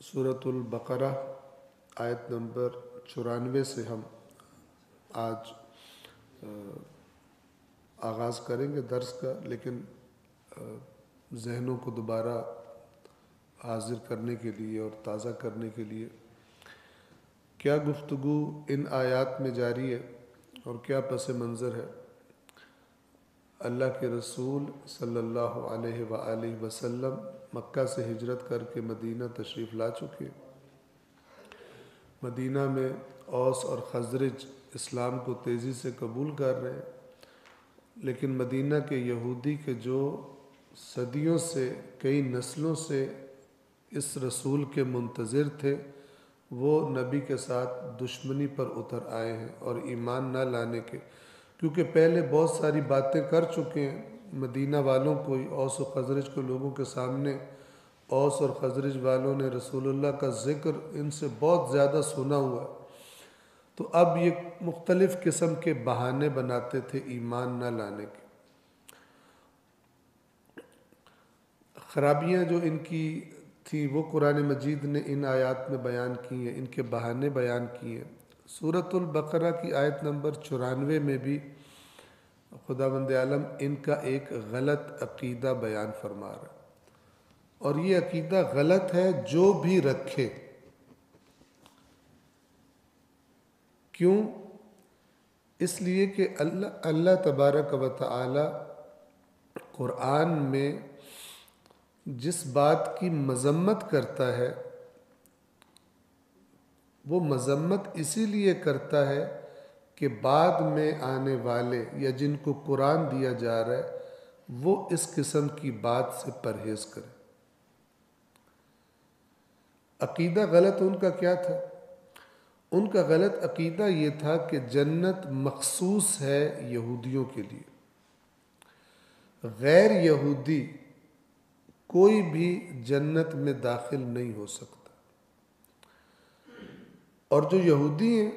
سورۃ البقرہ آیت نمبر 94 سے ہم آج آغاز کریں گے درس کا، لیکن ذہنوں کو دوبارہ حاضر کرنے کے لیے اور تازہ کرنے کے لیے کیا گفتگو ان آیات میں جاری ہے اور کیا پس منظر ہے۔ اللہ کے رسول صلی اللہ علیہ وآلہ وسلم مکہ سے ہجرت کر کے مدینہ تشریف لا چکے۔ مدینہ میں اوس اور خزرج اسلام کو تیزی سے قبول کر رہے ہیں، لیکن مدینہ کے یہودی کے جو صدیوں سے کئی نسلوں سے اس رسول کے منتظر تھے، وہ نبی کے ساتھ دشمنی پر اتر آئے ہیں اور ایمان نہ لانے کے، کیونکہ پہلے بہت ساری باتیں کر چکے ہیں مدینہ والوں کو، اوس و خزرج کے لوگوں کے سامنے اوس اور خزرج والوں نے رسول اللہ کا ذکر ان سے بہت زیادہ سنا ہوا ہے، تو اب یہ مختلف قسم کے بہانے بناتے تھے ایمان نہ لانے کے۔ خرابیاں جو ان کی تھیں وہ قرآن مجید نے ان آیات میں بیان کی ہیں، ان کے بہانے بیان کیے ہیں۔ سورۃ البقرہ کی آیت نمبر 94 میں بھی خداوند عالم ان کا ایک غلط عقیدہ بیان فرما رہا ہے، اور یہ عقیدہ غلط ہے جو بھی رکھے۔ کیوں؟ اس لیے کہ اللہ تبارک و تعالی قرآن میں جس بات کی مذمت کرتا ہے وہ مذمت اسی لیے کرتا ہے کہ بعد میں آنے والے یا جن کو قرآن دیا جا رہا ہے وہ اس قسم کی بات سے پرہیز کرے۔ عقیدہ غلط ان کا کیا تھا؟ ان کا غلط عقیدہ یہ تھا کہ جنت مخصوص ہے یہودیوں کے لیے، غیر یہودی کوئی بھی جنت میں داخل نہیں ہو سکتا، اور جو یہودی ہیں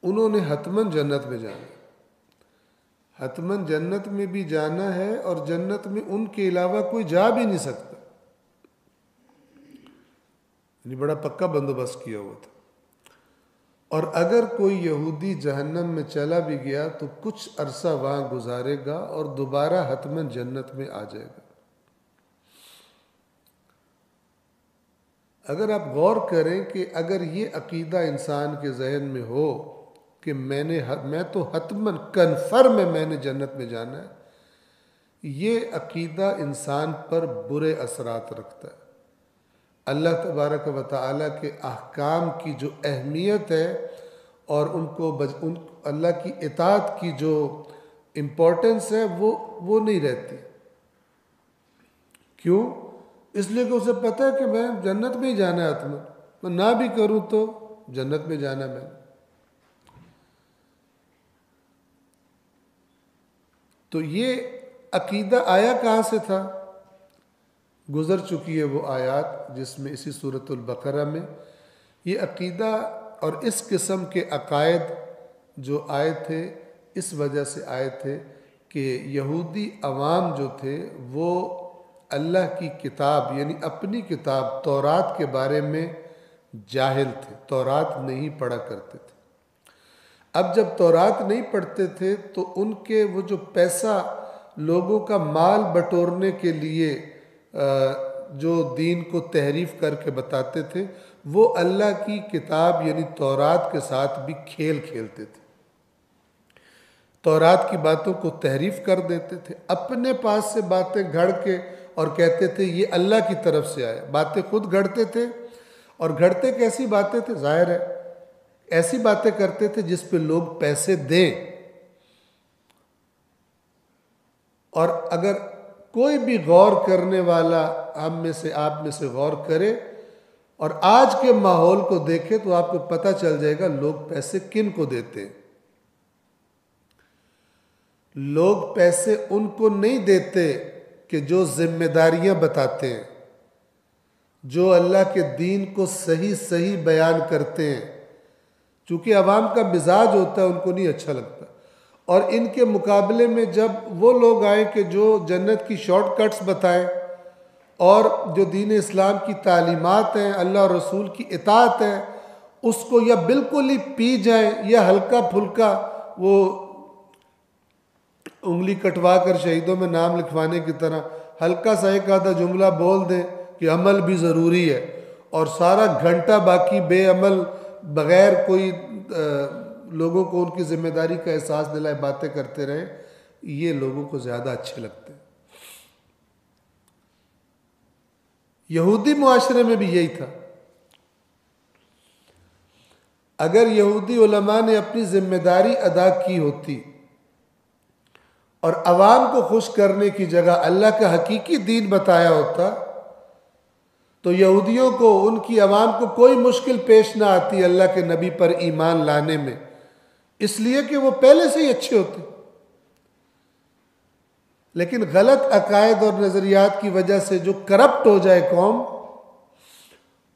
انہوں نے حتماً جنت میں جانا ہے، حتماً جنت میں بھی جانا ہے، اور جنت میں ان کے علاوہ کوئی جا بھی نہیں سکتا، یعنی بڑا پکا بندوبست کیا ہوا تھا۔ اور اگر کوئی یہودی جہنم میں چلا بھی گیا تو کچھ عرصہ وہاں گزارے گا اور دوبارہ حتماً جنت میں آ جائے گا۔ اگر آپ غور کریں کہ اگر یہ عقیدہ انسان کے ذہن میں ہو کہ میں تو حتماً کنفرم ہے میں نے جنت میں جانا ہے، یہ عقیدہ انسان پر برے اثرات رکھتا ہے۔ اللہ تبارک و تعالیٰ کے احکام کی جو اہمیت ہے اور اللہ کی اطاعت کی جو امپورٹنس ہے وہ نہیں رہتی۔ کیوں؟ اس لیے کہ اسے پتہ ہے کہ میں جنت میں ہی جانا ہے، حتماً میں نہ بھی کروں تو جنت میں جانا ہے۔ تو یہ عقیدہ آیا کہاں سے تھا؟ گزر چکی ہے وہ آیات جس میں اسی سورۃ البقرہ میں یہ عقیدہ اور اس قسم کے عقائد جو آئے تھے اس وجہ سے آئے تھے کہ یہودی عوام جو تھے وہ اللہ کی کتاب یعنی اپنی کتاب تورات کے بارے میں جاہل تھے، تورات نہیں پڑھا کرتے تھے۔ اب جب تورات نہیں پڑھتے تھے تو ان کے وہ جو پیسہ لوگوں کا مال بٹورنے کے لیے جو دین کو تحریف کر کے بتاتے تھے وہ اللہ کی کتاب یعنی تورات کے ساتھ بھی کھیل کھیلتے تھے، تورات کی باتوں کو تحریف کر دیتے تھے، اپنے پاس سے باتیں گھڑ کے اور کہتے تھے یہ اللہ کی طرف سے آیا۔ باتیں خود گھڑتے تھے، اور گھڑتے کیسی باتیں تھے؟ ظاہر ہے ایسی باتیں کرتے تھے جس پہ لوگ پیسے دیں، اور اگر کوئی بھی غور کرنے والا ہم میں سے آپ میں سے غور کرے اور آج کے ماحول کو دیکھے تو آپ کو پتہ چل جائے گا لوگ پیسے کن کو دیتے ہیں۔ لوگ پیسے ان کو نہیں دیتے کہ جو ذمہ داریاں بتاتے ہیں، جو اللہ کے دین کو صحیح بیان کرتے ہیں، چونکہ عوام کا مزاج ہوتا ہے ان کو نہیں اچھا لگتا، اور ان کے مقابلے میں جب وہ لوگ آئیں کہ جو جنت کی شارٹ کٹس بتائیں اور جو دین اسلام کی تعلیمات ہیں، اللہ اور رسول کی اطاعت ہے، اس کو یا بالکل ہی پی جائیں یا ہلکا پھلکا وہ انگلی کٹوا کر شہیدوں میں نام لکھوانے کی طرح ہلکا سا ایک آدھا جملہ بول دیں کہ عمل بھی ضروری ہے، اور سارا گھنٹہ باقی بے عمل بغیر کوئی لوگوں کو ان کی ذمہ داری کا احساس دلائے باتیں کرتے رہیں، یہ لوگوں کو زیادہ اچھے لگتے ہیں۔ یہودی معاشرے میں بھی یہی تھا۔ اگر یہودی علماء نے اپنی ذمہ داری ادا کی ہوتی اور عوام کو خوش کرنے کی جگہ اللہ کا حقیقی دین بتایا ہوتا تو یہودیوں کو، ان کی عوام کو کوئی مشکل پیش نہ آتی اللہ کے نبی پر ایمان لانے میں، اس لیے کہ وہ پہلے سے ہی اچھے ہوتے۔ لیکن غلط عقائد اور نظریات کی وجہ سے جو کرپٹ ہو جائے قوم،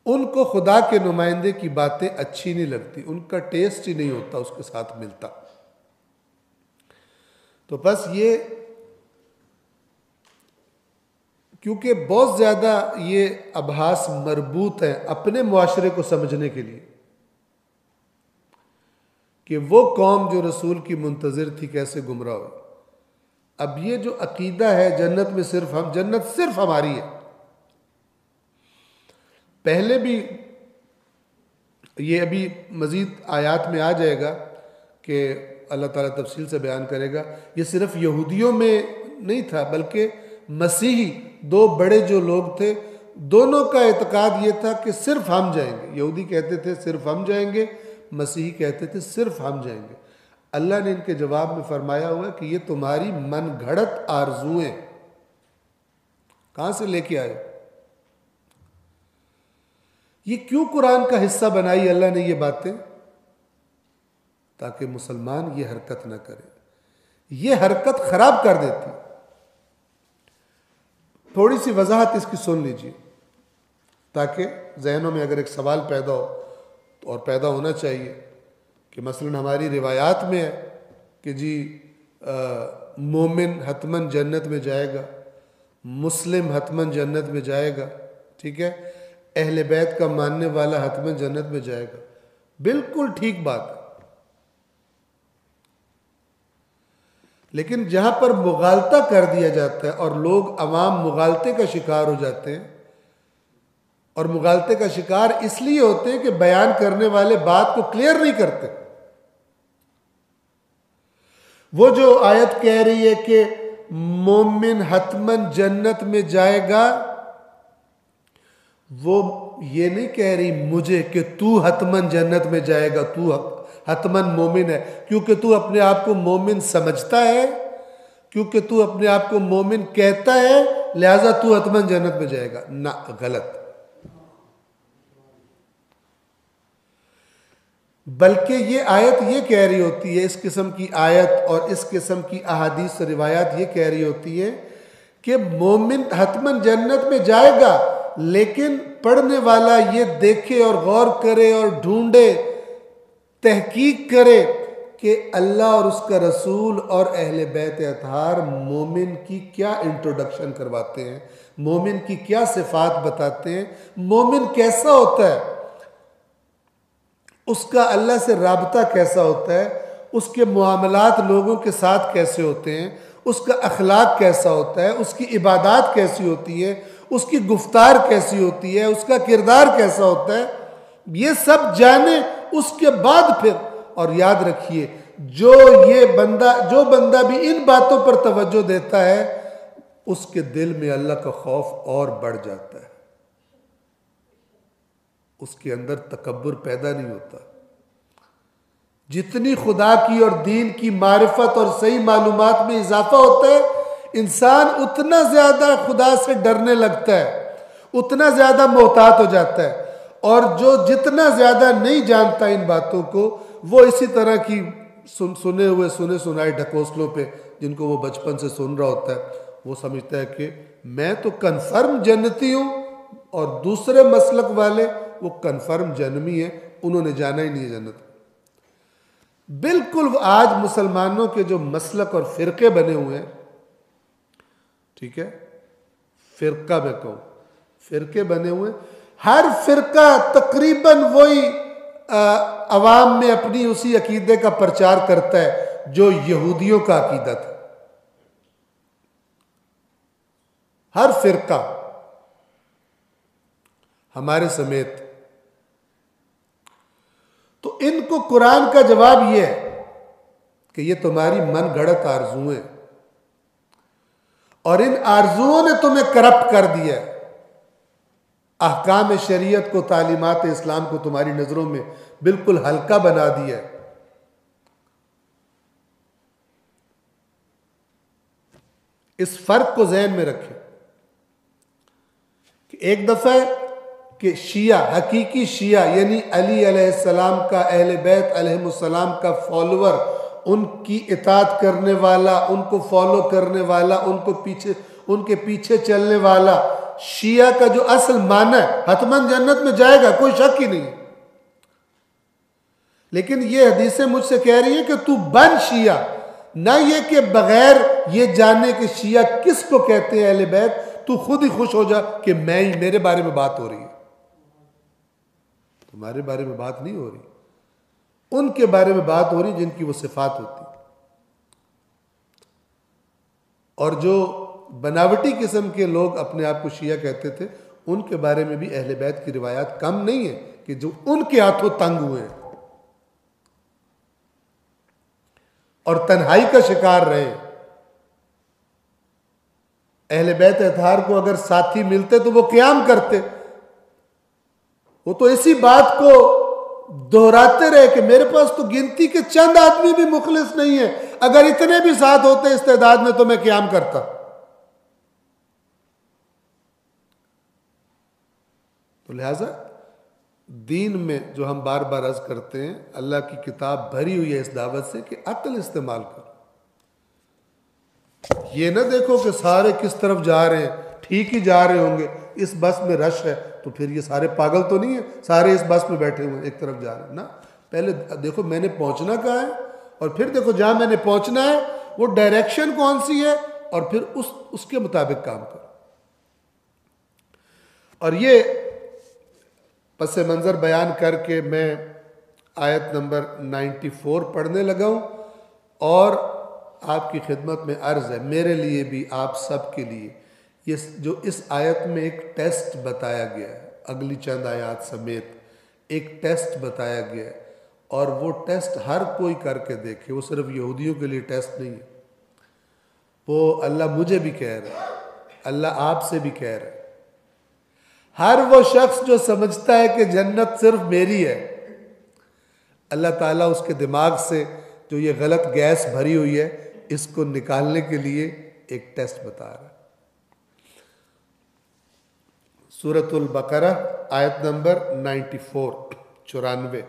ان کو خدا کے نمائندے کی باتیں اچھی نہیں لگتی، ان کا ٹیسٹ ہی نہیں ہوتا اس کے ساتھ ملتا۔ تو بس یہ کیونکہ بہت زیادہ یہ ابحاث مربوط ہیں اپنے معاشرے کو سمجھنے کے لیے کہ وہ قوم جو رسول کی منتظر تھی کیسے گمراہ ہوئی۔ اب یہ جو عقیدہ ہے جنت میں جنت صرف ہماری ہے، پہلے بھی یہ ابھی مزید آیات میں آ جائے گا کہ اللہ تعالیٰ تفصیل سے بیان کرے گا، یہ صرف یہودیوں میں نہیں تھا بلکہ مسیحی دو بڑے جو لوگ تھے دونوں کا اعتقاد یہ تھا کہ صرف ہم جائیں گے۔ یہودی کہتے تھے صرف ہم جائیں گے، مسیحی کہتے تھے صرف ہم جائیں گے۔ اللہ نے ان کے جواب میں فرمایا ہوا ہے کہ یہ تمہاری من گھڑت آرزویں کہاں سے لے کے آئے؟ یہ کیوں قرآن کا حصہ بنائی اللہ نے یہ باتیں؟ تاکہ مسلمان یہ حرکت نہ کرے، یہ حرکت خراب کر دیتی۔ تھوڑی سی وضاحت اس کی سن لیجیے تاکہ ذہنوں میں اگر ایک سوال پیدا ہو اور پیدا ہونا چاہیے کہ مثلا ہماری روایات میں ہے کہ جی مومن حتماً جنت میں جائے گا، مسلم حتماً جنت میں جائے گا، ٹھیک ہے، اہل بیت کا ماننے والا حتماً جنت میں جائے گا، بالکل ٹھیک بات ہے۔ لیکن جہاں پر مغالطہ کر دیا جاتا ہے اور لوگ عوام مغالطے کا شکار ہو جاتے ہیں، اور مغالطے کا شکار اس لیے ہوتے ہیں کہ بیان کرنے والے بات کو کلیئر نہیں کرتے۔ وہ جو آیت کہہ رہی ہے کہ مومن حتماً جنت میں جائے گا، وہ یہ نہیں کہہ رہی مجھے کہ تو حتماً جنت میں جائے گا، تو حتماً مومن ہے کیونکہ تو اپنے آپ کو مومن سمجھتا ہے، کیونکہ تو اپنے آپ کو مومن کہتا ہے لہذا تو حتماً جنت میں جائے گا۔ نہ، غلط۔ بلکہ یہ آیت یہ کہہ رہی ہوتی ہے، اس قسم کی آیت اور اس قسم کی احادیث و روایات یہ کہہ رہی ہوتی ہے کہ مومن حتماً جنت میں جائے گا، لیکن پڑھنے والا یہ دیکھے اور غور کرے اور ڈھونڈے، تحقیق کرے کہ اللہ اور اس کا رسول اور اہل بیت اطہار مومن کی کیا انٹروڈکشن کرواتے ہیں، مومن کی کیا صفات بتاتے ہیں، مومن کیسا ہوتا ہے، اس کا اللہ سے رابطہ کیسا ہوتا ہے، اس کے معاملات لوگوں کے ساتھ کیسے ہوتے ہیں، اس کا اخلاق کیسا ہوتا ہے، اس کی عبادات کیسی ہوتی ہے، اس کی گفتار کیسی ہوتی ہے، اس کا کردار کیسا ہوتا ہے، یہ سب جانے اس کے بعد پھر، اور یاد رکھیے جو بندہ بھی ان باتوں پر توجہ دیتا ہے اس کے دل میں اللہ کا خوف اور بڑھ جاتا ہے، اس کے اندر تکبر پیدا نہیں ہوتا۔ جتنی خدا کی اور دین کی معرفت اور صحیح معلومات میں اضافہ ہوتا ہے، انسان اتنا زیادہ خدا سے ڈرنے لگتا ہے، اتنا زیادہ محتاط ہو جاتا ہے، اور جو جتنا زیادہ نہیں جانتا ان باتوں کو، وہ اسی طرح کی سنے سنائے ڈھکوسلوں پہ جن کو وہ بچپن سے سن رہا ہوتا ہے، وہ سمجھتا ہے کہ میں تو کنفرم جنتی ہوں، اور دوسرے مسلک والے وہ کنفرم جنمی ہیں، انہوں نے جانا ہی نہیں ہے جنت۔ بالکل آج مسلمانوں کے جو مسلک اور فرقے بنے ہوئے ہیں، ٹھیک ہے، فرقہ میں کہوں، فرقے بنے ہوئے، ہر فرقہ تقریباً وہی عوام میں اپنی اسی عقیدے کا پرچار کرتا ہے جو یہودیوں کا عقیدہ تھا. ہر فرقہ ہمارے سمیت. تو ان کو قرآن کا جواب یہ ہے کہ یہ تمہاری من گھڑت آرزوئیں، اور ان آرزوؤں نے تمہیں کرپٹ کر دیا ہے. احکام شریعت کو، تعلیمات اسلام کو تمہاری نظروں میں بالکل ہلکا بنا دیا ہے. اس فرق کو ذہن میں رکھیں کہ ایک دفعہ کہ شیعہ، حقیقی شیعہ یعنی علی علیہ السلام کا، اہل بیت علیہ السلام کا فالوور، ان کی اطاعت کرنے والا، ان کو فالو کرنے والا، ان کے پیچھے چلنے والا شیعہ کا جو اصل معنی ہے، حتماً جنت میں جائے گا، کوئی شک ہی نہیں. لیکن یہ حدیثیں مجھ سے کہہ رہی ہیں کہ تو بن شیعہ، نہ یہ کہ بغیر یہ جاننے کہ شیعہ کس کو کہتے ہیں اہل بیت، تو خود ہی خوش ہو جا کہ میرے بارے میں بات ہو رہی ہے. تمہارے بارے میں بات نہیں ہو رہی، ان کے بارے میں بات ہو رہی جن کی وہ صفات ہوتی. اور جو بناوٹی قسم کے لوگ اپنے آپ کو شیعہ کہتے تھے، ان کے بارے میں بھی اہل بیت کی روایات کم نہیں ہیں کہ جو ان کے ہاتھوں تنگ ہوئے ہیں اور تنہائی کا شکار رہے. اہل بیت اطہار کو اگر ساتھی ملتے تو وہ قیام کرتے. وہ تو اسی بات کو دہراتے رہے کہ میرے پاس تو گنتی کے چند آدمی بھی مخلص نہیں ہیں، اگر اتنے بھی ساتھ ہوتے استعداد میں تو میں قیام کرتا. تو لہٰذا دین میں جو ہم بار بار عرض کرتے ہیں، اللہ کی کتاب بھری ہوئی ہے اس دعوت سے کہ عقل استعمال کرو. یہ نہ دیکھو کہ سارے کس طرف جا رہے ہیں، ٹھیک ہی جا رہے ہوں گے، اس بس میں رش ہے تو پھر یہ سارے پاگل تو نہیں ہیں، سارے اس بس میں بیٹھے ہوئے ہیں ایک طرف جا رہے ہیں. نا، پہلے دیکھو میں نے پہنچنا کہاں ہے، اور پھر دیکھو جہاں میں نے پہنچنا ہے وہ ڈائریکشن کون سی ہے، اور پھر اس کے مطابق کام کرو. اور یہ پس منظر بیان کر کے میں آیت نمبر 94 پڑھنے لگا ہوں، اور آپ کی خدمت میں عرض ہے، میرے لیے بھی، آپ سب کے لیے، یہ جو اس آیت میں ایک ٹیسٹ بتایا گیا ہے، اگلی چند آیات سمیت ایک ٹیسٹ بتایا گیا ہے، اور وہ ٹیسٹ ہر کوئی کر کے دیکھے. وہ صرف یہودیوں کے لیے ٹیسٹ نہیں ہے، وہ اللہ مجھے بھی کہہ رہا ہے، اللہ آپ سے بھی کہہ رہا ہے. ہر وہ شخص جو سمجھتا ہے کہ جنت صرف میری ہے، اللہ تعالیٰ اس کے دماغ سے جو یہ غلط گیس بھری ہوئی ہے اس کو نکالنے کے لیے ایک ٹیسٹ بتا رہا ہے. سورۃ البقرہ آیت نمبر 94.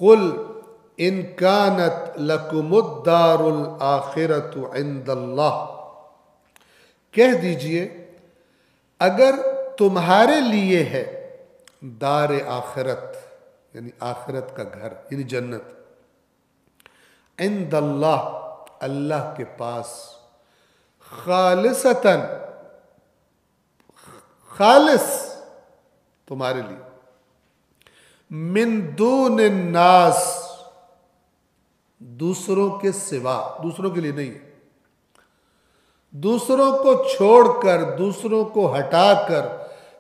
قل ان کانت لکم الدار الآخرۃ عند اللہ، کہہ دیجئے اگر تمہارے لیے ہے دار آخرت، یعنی آخرت کا گھر، یعنی جنت، عند اللہ، اللہ کے پاس، خالصتاً، خالص تمہارے لیے، من دون الناس، دوسروں کے سوا، دوسروں کے لیے نہیں، دوسروں کو چھوڑ کر، دوسروں کو ہٹا کر،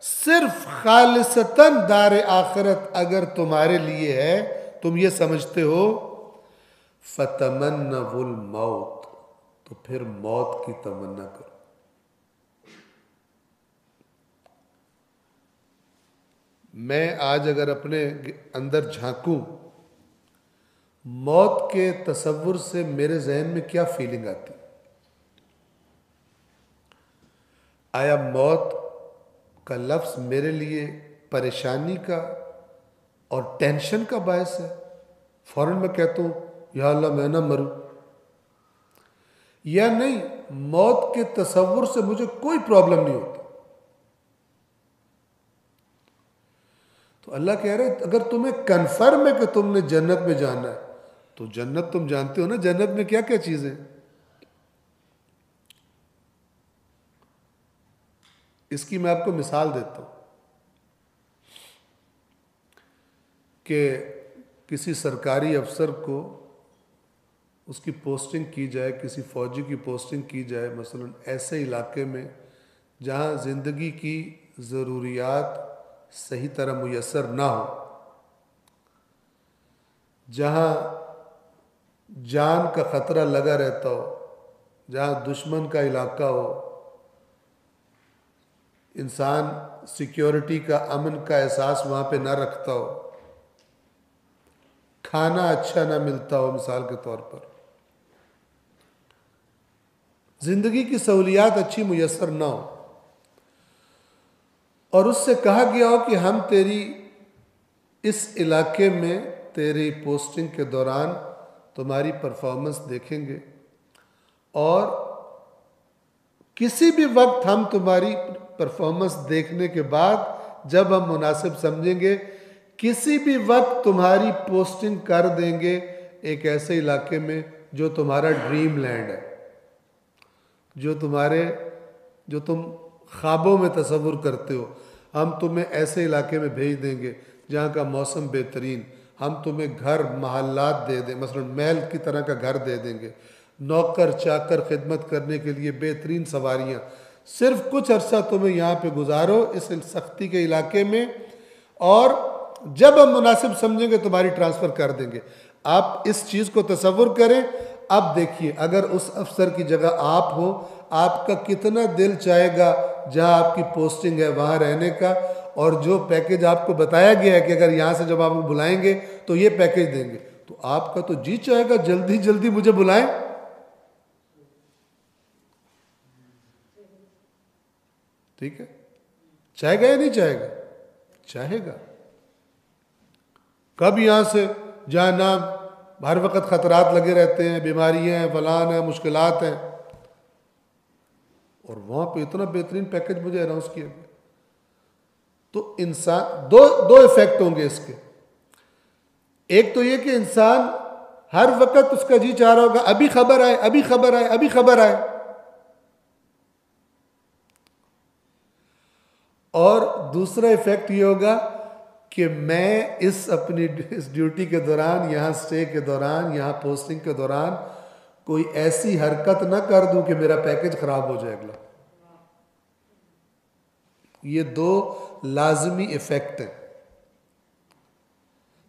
صرف خالصتاً دار آخرت اگر تمہارے لیے ہے، تم یہ سمجھتے ہو، فتمنوا الموت، تو پھر موت کی تمنا کرو. میں آج اگر اپنے اندر جھانکوں، موت کے تصور سے میرے ذہن میں کیا فیلنگ آتی؟ آیا موت کا لفظ میرے لیے پریشانی کا اور ٹینشن کا باعث ہے؟ فوراً میں کہتا ہوں یا اللہ میں نہ مروں، یا نہیں، موت کے تصور سے مجھے کوئی پرابلم نہیں ہوتی. تو اللہ کہہ رہے اگر تمہیں کنفرم ہے کہ تم نے جنت میں جانا ہے تو جنت تم جانتے ہو نا، جنت میں کیا کیا چیزیں. اس کی میں آپ کو مثال دیتا ہوں کہ کسی سرکاری افسر کو اس کی پوسٹنگ کی جائے، کسی فوجی کی پوسٹنگ کی جائے مثلا ایسے علاقے میں جہاں زندگی کی ضروریات صحیح طرح میسر نہ ہو، جہاں جان کا خطرہ لگا رہتا ہو، جہاں دشمن کا علاقہ ہو، انسان سیکیورٹی کا، امن کا احساس وہاں پہ نہ رکھتا ہو، کھانا اچھا نہ ملتا ہو مثال کے طور پر، زندگی کی سہولیات اچھی میسر نہ ہو، اور اس سے کہا گیا ہو کہ ہم تیری اس علاقے میں تیری پوسٹنگ کے دوران تمہاری پرفارمنس دیکھیں گے، اور کسی بھی وقت ہم تمہاری پرفارمنس دیکھنے کے بعد جب ہم مناسب سمجھیں گے کسی بھی وقت تمہاری پوسٹنگ کر دیں گے ایک ایسے علاقے میں جو تمہارا ڈریم لینڈ ہے، جو تم خوابوں میں تصور کرتے ہو۔ ہم تمہیں ایسے علاقے میں بھیج دیں گے جہاں کا موسم بہترین، ہم تمہیں گھر محلات دے دیں، مثلا محل کی طرح کا گھر دے دیں گے، نوکر چاکر خدمت کرنے کے لیے بہترین سواریاں، صرف کچھ عرصہ تمہیں یہاں پہ گزارو اس سختی کے علاقے میں، اور جب ہم مناسب سمجھیں گے تمہاری ٹرانسفر کر دیں گے۔ آپ اس چیز کو تصور کریں۔ اب دیکھیے اگر اس افسر کی جگہ آپ ہو، آپ کا کتنا دل چاہے گا جہاں آپ کی پوسٹنگ ہے وہاں رہنے کا، اور جو پیکج آپ کو بتایا گیا ہے کہ اگر یہاں سے جب آپ کو بلائیں گے تو یہ پیکج دیں گے، تو آپ کا تو جی چاہے گا جلدی جلدی مجھے بلائیں۔ ٹھیک ہے، چاہے گا یا نہیں چاہے گا؟ چاہے گا۔ کب یہاں سے جہاں نہ ہر وقت خطرات لگے رہتے ہیں، بیماریاں ہیں، فلان ہیں، مشکلات ہیں، اور وہاں پہ اتنا بہترین پیکج مجھے اناؤنس کیا گیا۔ تو انسان دو ایفیکٹ ہوں گے اس کے۔ ایک تو یہ کہ انسان ہر وقت اس کا جی چاہ رہا ہوگا ابھی خبر آئے، ابھی خبر آئے، ابھی خبر آئے، اور دوسرا ایفیکٹ یہ ہوگا کہ میں اپنی ڈیوٹی کے دوران، یہاں سٹے کے دوران، یہاں پوسٹنگ کے دوران کوئی ایسی حرکت نہ کر دوں کہ میرا پیکج خراب ہو جائے اگلا۔ یہ دو لازمی ایفیکٹ ہیں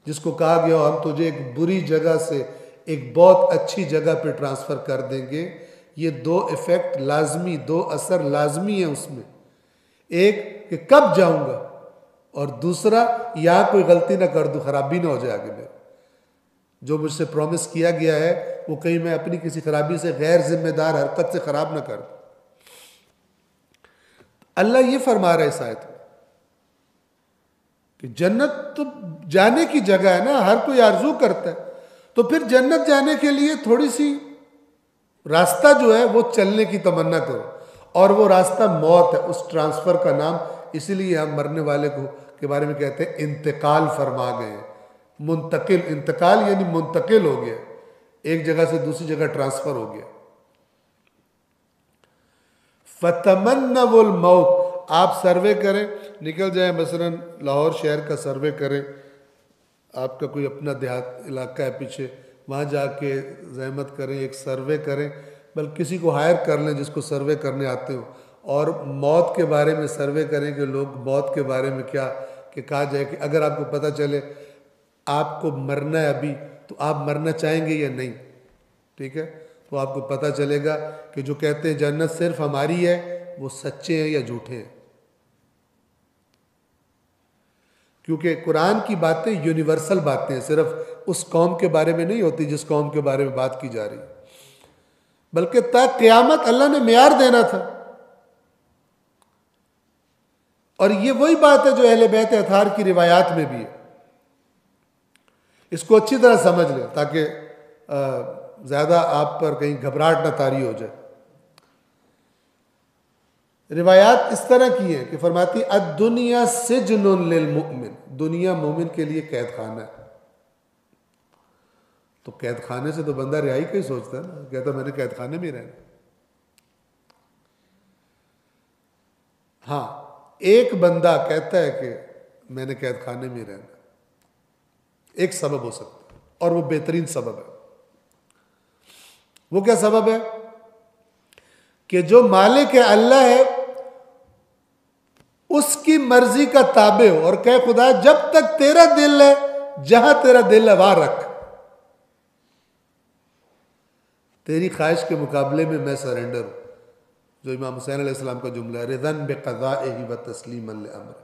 جس کو کہا گیا ہم تجھے ایک بری جگہ سے ایک بہت اچھی جگہ پہ ٹرانسفر کر دیں گے۔ یہ دو ایفیکٹ لازمی، دو اثر لازمی ہیں اس میں، ایک کہ کب جاؤں گا، اور دوسرا یہاں کوئی غلطی نہ کر دوں، خرابی نہ ہو جائے آگے میں، جو مجھ سے پرومس کیا گیا ہے وہ کہیں میں اپنی کسی خرابی سے، غیر ذمہ دار حرکت سے خراب نہ کر دوں۔ اللہ یہ فرما رہا ہے اس آیت میں کہ جنت تو جانے کی جگہ ہے نا، ہر کوئی آرزو کرتا ہے، تو پھر جنت جانے کے لیے تھوڑی سی راستہ جو ہے وہ چلنے کی تمنا کرو، اور وہ راستہ موت ہے۔ اس ٹرانسفر کا نام اسی لیے ہم مرنے والے کو کے بارے میں کہتے ہیں انتقال فرما گئے، منتقل، انتقال یعنی منتقل ہو گیا، ایک جگہ سے دوسری جگہ ٹرانسفر ہو گیا۔ فَتَمَنَّوُا الْمَوْتِ، آپ سروے کریں، نکل جائیں مثلا لاہور شہر کا سروے کریں، آپ کا کوئی اپنا دیہات علاقہ ہے پیچھے، وہاں جا کے زحمت کریں، ایک سروے کریں، بلکہ کسی کو ہائر کر لیں جس کو سروے کرنے آتے ہو، اور موت کے بارے میں سروے کریں کہ لوگ موت کے بارے میں کیا، کہ کہا جائے کہ اگر آپ کو پتہ چلے آپ کو مرنا ہے ابھی تو آپ مرنا چاہیں گے یا نہیں، ٹھیک ہے، تو آپ کو پتہ چلے گا کہ جو کہتے ہیں جنت صرف ہماری ہے وہ سچے ہیں یا جھوٹے ہیں، کیونکہ قرآن کی باتیں یونیورسل باتیں ہیں، صرف اس قوم کے بارے میں نہیں ہوتی جس قوم کے بارے میں بات کی جا رہی ہے، بلکہ تا قیامت اللہ نے معیار دینا تھا۔ اور یہ وہی بات ہے جو اہل بیت اطہار کی روایات میں بھی ہے، اس کو اچھی طرح سمجھ لیں تاکہ زیادہ آپ پر کہیں گھبراہٹ نہ طاری ہو جائے۔ روایات اس طرح کی ہیں کہ فرماتی الدنیا سجن للمؤمن، دنیا مومن کے لیے قید خانہ ہے۔ تو قید خانے سے تو بندہ رہائی کا ہی سوچتا ہے نا، کہتا میں نے قید خانے میں رہنا۔ ہاں ایک بندہ کہتا ہے کہ میں نے قید خانے میں رہنا، ایک سبب ہو سکتا ہے اور وہ بہترین سبب ہے۔ وہ کیا سبب ہے؟ کہ جو مالک ہے اللہ ہے، اس کی مرضی کا تابع ہو اور کہے خدا جب تک تیرا دل ہے، جہاں تیرا دل ہے وہاں رکھ، تیری خواہش کے مقابلے میں میں سرنڈر ہوں، جو امام حسین علیہ السلام کا جملہ ہے، رضاً بقضائہ و تسلیما لامرہ۔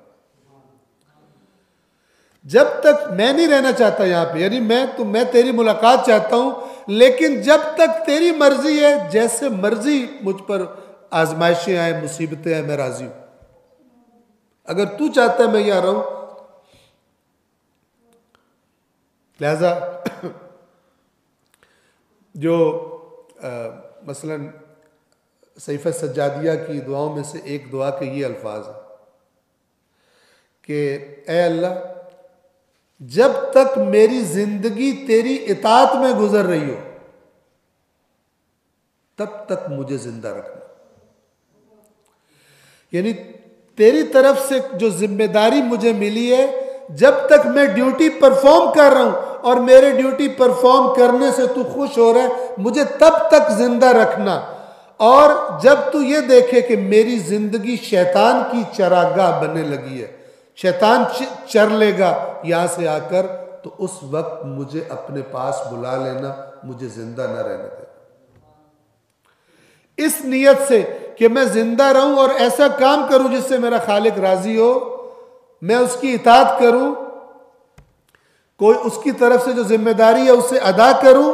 جب تک میں نہیں رہنا چاہتا یہاں پہ، یعنی میں تیری ملاقات چاہتا ہوں، لیکن جب تک تیری مرضی ہے، جیسے مرضی مجھ پر آزمائشیں آئیں، مصیبتیں آئیں، میں راضی ہوں۔ اگر تو چاہتا ہے میں یہاں رہوں، لہذا جو مثلا صحیفہ سجادیہ کی دعاؤں میں سے ایک دعا کے یہ الفاظ ہیں کہ اے اللہ جب تک میری زندگی تیری اطاعت میں گزر رہی ہو تب تک مجھے زندہ رکھنا، یعنی تیری طرف سے جو ذمہ داری مجھے ملی ہے، جب تک میں ڈیوٹی پرفارم کر رہا ہوں اور میرے ڈیوٹی پرفارم کرنے سے تو خوش ہو رہا ہے، مجھے تب تک زندہ رکھنا۔ اور جب تو یہ دیکھے کہ میری زندگی شیطان کی چراگاہ بننے لگی ہے، شیطان چر لے گا یہاں سے آ کر، تو اس وقت مجھے اپنے پاس بلا لینا، مجھے زندہ نہ رہنے دے۔ اس نیت سے کہ میں زندہ رہوں اور ایسا کام کروں جس سے میرا خالق راضی ہو، میں اس کی اطاعت کروں، کوئی اس کی طرف سے جو ذمہ داری ہے اسے ادا کروں،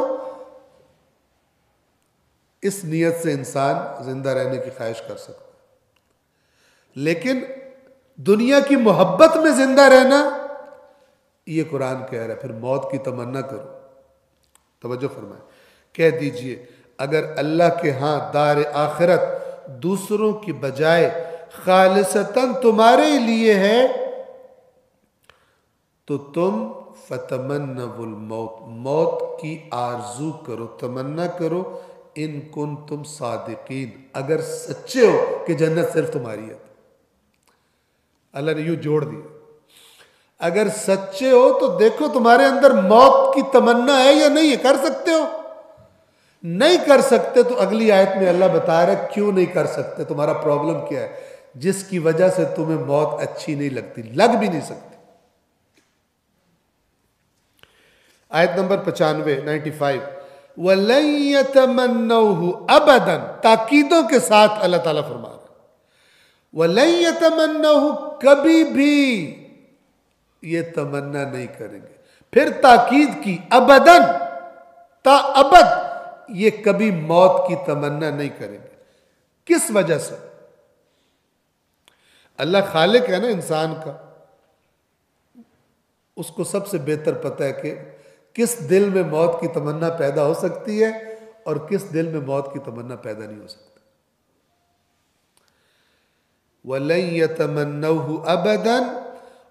اس نیت سے انسان زندہ رہنے کی خواہش کر سکتا ہے۔ لیکن دنیا کی محبت میں زندہ رہنا، یہ قرآن کہہ رہا ہے پھر موت کی تمنا کرو۔ توجہ فرمائیں، کہہ دیجئے اگر اللہ کے ہاں دار آخرت دوسروں کی بجائے خالصتاً تمہارے لیے ہے تو تم فتمنوا الموت، موت کی آرزو کرو، تمنا کرو، ان کنتم صادقین، اگر سچے ہو کہ جنت صرف تمہاری ہے۔ اللہ نے یوں جوڑ دیا، اگر سچے ہو تو دیکھو تمہارے اندر موت کی تمنا ہے یا نہیں ہے، کر سکتے ہو؟ نہیں کر سکتے تو اگلی آیت میں اللہ بتا رہا ہے کیوں نہیں کر سکتے، تمہارا پرابلم کیا ہے جس کی وجہ سے تمہیں موت اچھی نہیں لگتی، لگ بھی نہیں سکتی۔ آیت نمبر 95 وَلَن يَتَمَنَّوْهُ أَبَدًا، تاکیدوں کے ساتھ اللہ تعالیٰ فرما رہا ہے وَلَن يَتَمَنَّوْهُ، کبھی بھی یہ تمنا نہیں کریں گے۔ پھر تاکید کی، ابداً، تا ابد یہ کبھی موت کی تمنا نہیں کریں گے۔ کس وجہ سے؟ اللہ خالق ہے نا انسان کا، اس کو سب سے بہتر پتہ ہے کہ کس دل میں موت کی تمنا پیدا ہو سکتی ہے اور کس دل میں موت کی تمنا پیدا نہیں ہو سکتی۔ وَلَن يَتَمَنَّوْهُ أَبَدًا،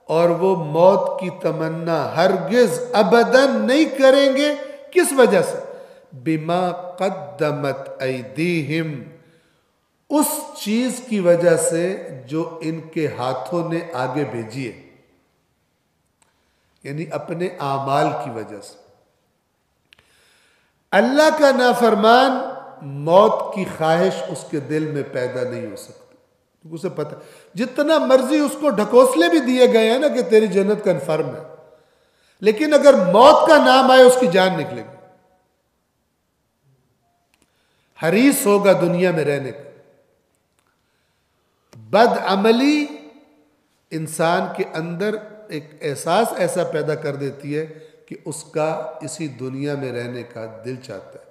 اور وہ موت کی تمنا ہرگز ابداً نہیں کریں گے۔ کس وجہ سے؟ بِمَا قَدَّمَتْ أَيْدِيهِمْ، اس چیز کی وجہ سے جو ان کے ہاتھوں نے آگے بھیجی ہے، یعنی اپنے اعمال کی وجہ سے۔ اللہ کا نافرمان موت کی خواہش اس کے دل میں پیدا نہیں ہو سکتی، کیونکہ اسے پتہ جتنا مرضی اس کو ڈھکوسلے بھی دیے گئے ہیں نا کہ تیری جنت کنفرم ہے، لیکن اگر موت کا نام آئے اس کی جان نکلے گی۔ حریص ہوگا دنیا میں رہنے کا۔ بد عملی انسان کے اندر ایک احساس ایسا پیدا کر دیتی ہے کہ اس کا اسی دنیا میں رہنے کا دل چاہتا ہے۔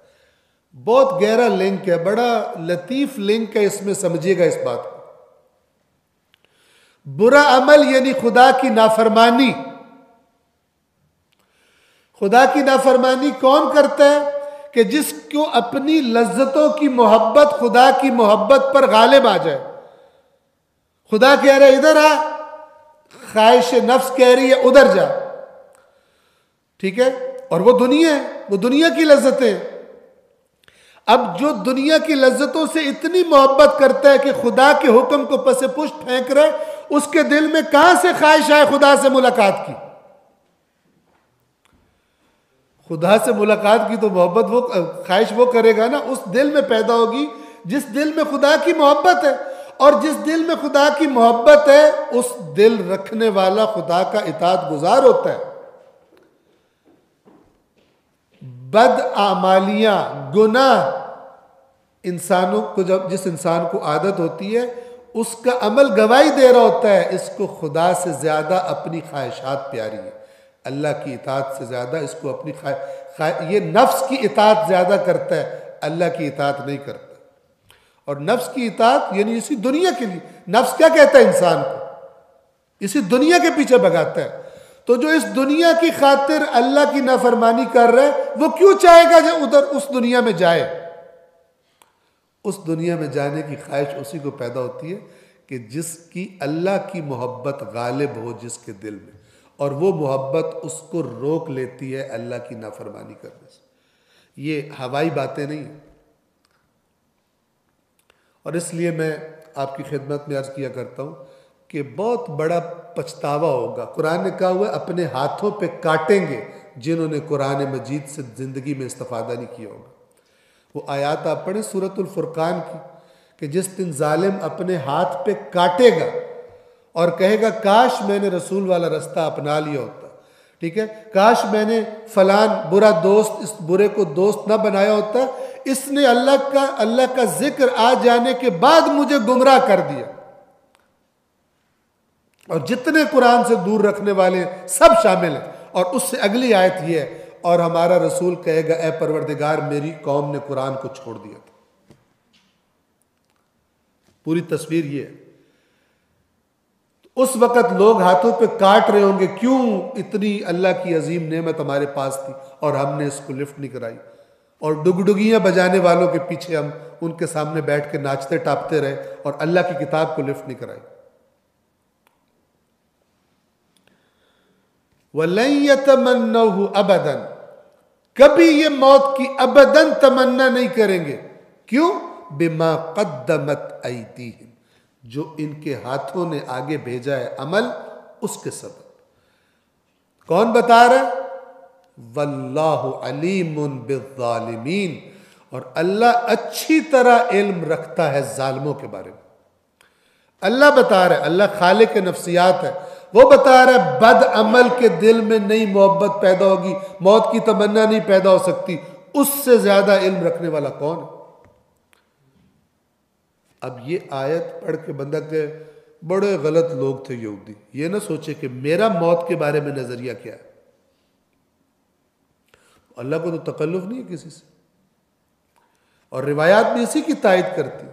بہت گہرا لنک ہے، بڑا لطیف لنک ہے، اس میں سمجھیے گا اس بات کو۔ برا عمل یعنی خدا کی نافرمانی۔ خدا کی نافرمانی کون کرتا ہے؟ کہ جس کو اپنی لذتوں کی محبت خدا کی محبت پر غالب آ جائے۔ خدا کہہ رہا ہے ادھر آ، خواہش نفس کہہ رہی ہے ادھر جا، ٹھیک ہے، اور وہ دنیا ہے، وہ دنیا کی لذتیں۔ اب جو دنیا کی لذتوں سے اتنی محبت کرتا ہے کہ خدا کے حکم کو پس پشت پھینک رہے، اس کے دل میں کہاں سے خواہش آئے خدا سے ملاقات کی؟ خدا سے ملاقات کی تو محبت وہ خواہش وہ کرے گا نا، اس دل میں پیدا ہوگی جس دل میں خدا کی محبت ہے، اور جس دل میں خدا کی محبت ہے اس دل رکھنے والا خدا کا اطاعت گزار ہوتا ہے۔ بد اعمالیاں، گناہ انسانوں کو جس انسان کو عادت ہوتی ہے اس کا عمل گواہی دے رہا ہوتا ہے اس کو خدا سے زیادہ اپنی خواہشات پیاری ہے، اللہ کی اطاعت سے زیادہ اس کو اپنی یہ نفس کی اطاعت زیادہ کرتا ہے، اللہ کی اطاعت نہیں کرتا۔ اور نفس کی اطاعت یعنی اسی دنیا کے لیے، نفس کیا کہتا ہے انسان کو؟ اسی دنیا کے پیچھے بھگاتا ہے۔ تو جو اس دنیا کی خاطر اللہ کی نافرمانی کر رہا ہے وہ کیوں چاہے گا کہ ادھر اس دنیا میں جائے؟ اس دنیا میں جانے کی خواہش اسی کو پیدا ہوتی ہے کہ جس کی اللہ کی محبت غالب ہو جس کے دل میں، اور وہ محبت اس کو روک لیتی ہے اللہ کی نافرمانی کرنے سے۔ یہ ہوائی باتیں نہیں ہیں۔ اور اس لیے میں آپ کی خدمت میں عرض کیا کرتا ہوں کہ بہت بڑا پچھتاوا ہوگا۔ قرآن نے کہا ہوا ہے اپنے ہاتھوں پہ کاٹیں گے جنہوں نے قرآن مجید سے زندگی میں استفادہ نہیں کیا ہوگا۔ وہ آیات آپ پڑھیں سورۃ الفرقان کی کہ جس دن ظالم اپنے ہاتھ پہ کاٹے گا اور کہے گا کاش میں نے رسول والا رستہ اپنا لیا ہوتا، ٹھیک ہے، کاش میں نے فلان برا دوست اس برے کو دوست نہ بنایا ہوتا، اس نے اللہ کا ذکر آ جانے کے بعد مجھے گمراہ کر دیا۔ اور جتنے قرآن سے دور رکھنے والے سب شامل ہیں۔ اور اس سے اگلی آیت یہ ہے اور ہمارا رسول کہے گا اے پروردگار میری قوم نے قرآن کو چھوڑ دیا تھا۔ پوری تصویر یہ ہے۔ اس وقت لوگ ہاتھوں پہ کاٹ رہے ہوں گے، کیوں اتنی اللہ کی عظیم نعمت ہمارے پاس تھی اور ہم نے اس کو لفٹ نہیں کرائی، اور ڈگڈگیاں بجانے والوں کے پیچھے ہم ان کے سامنے بیٹھ کے ناچتے ٹاپتے رہے اور اللہ کی کتاب کو لفٹ نہیں کرائی۔ وَلَن يَتَمَنَّوْهُ أَبَدًا، کبھی یہ موت کی ابداً تمنا نہیں کریں گے۔ کیوں؟ بِمَا قَدَّمَتْ أَيْدِيهِمْ، جو ان کے ہاتھوں نے آگے بھیجا ہے عمل، اس کے سبب۔ کون بتا رہا ہے؟ وَاللَّهُ عَلِيمٌ بِالظَّالِمِينَ، اور اللہ اچھی طرح علم رکھتا ہے ظالموں کے بارے میں۔ اللہ بتا رہا ہے، اللہ خالق نفسیات ہے، وہ بتا رہا ہے بد عمل کے دل میں نئی محبت پیدا ہوگی، موت کی تمنا نہیں پیدا ہو سکتی، اس سے زیادہ علم رکھنے والا کون ہے؟ اب یہ آیت پڑھ کے بندہ کہ بڑے غلط لوگ تھے یہودی، یہ نہ سوچے کہ میرا موت کے بارے میں نظریہ کیا ہے۔ اللہ کو تو تکلف نہیں ہے کسی سے، اور روایات بھی اسی کی تائید کرتی۔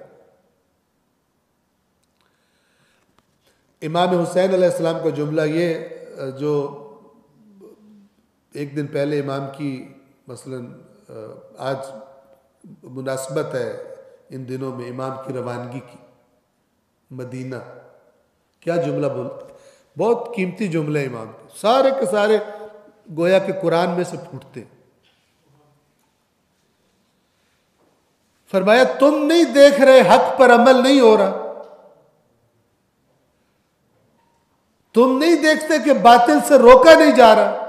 امام حسین علیہ السلام کا جملہ یہ جو ایک دن پہلے امام کی مثلا آج مناسبت ہے ان دنوں میں امام کی روانگی کی مدینہ، کیا جملہ بہت قیمتی جملے امام کے، سارے کے سارے گویا کہ قرآن میں سے پھوٹتے۔ فرمایا تم نہیں دیکھ رہے حق پر عمل نہیں ہو رہا، تم نہیں دیکھتے کہ باطل سے روکا نہیں جا رہا،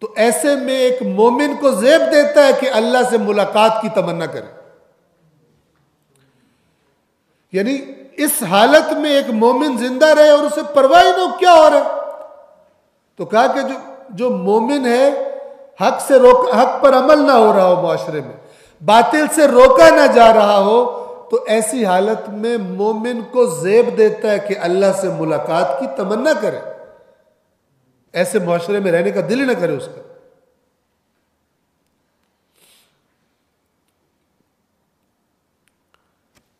تو ایسے میں ایک مومن کو زیب دیتا ہے کہ اللہ سے ملاقات کی تمنا کرے۔ یعنی اس حالت میں ایک مومن زندہ رہے اور اسے پرواہ نہ ہو کیا ہو رہا ہے، تو کہا کہ جو مومن ہے حق پر عمل نہ ہو رہا ہو، معاشرے میں باطل سے روکا نہ جا رہا ہو، تو ایسی حالت میں مومن کو زیب دیتا ہے کہ اللہ سے ملاقات کی تمنا کرے، ایسے معاشرے میں رہنے کا دل ہی نہ کرے اس کا۔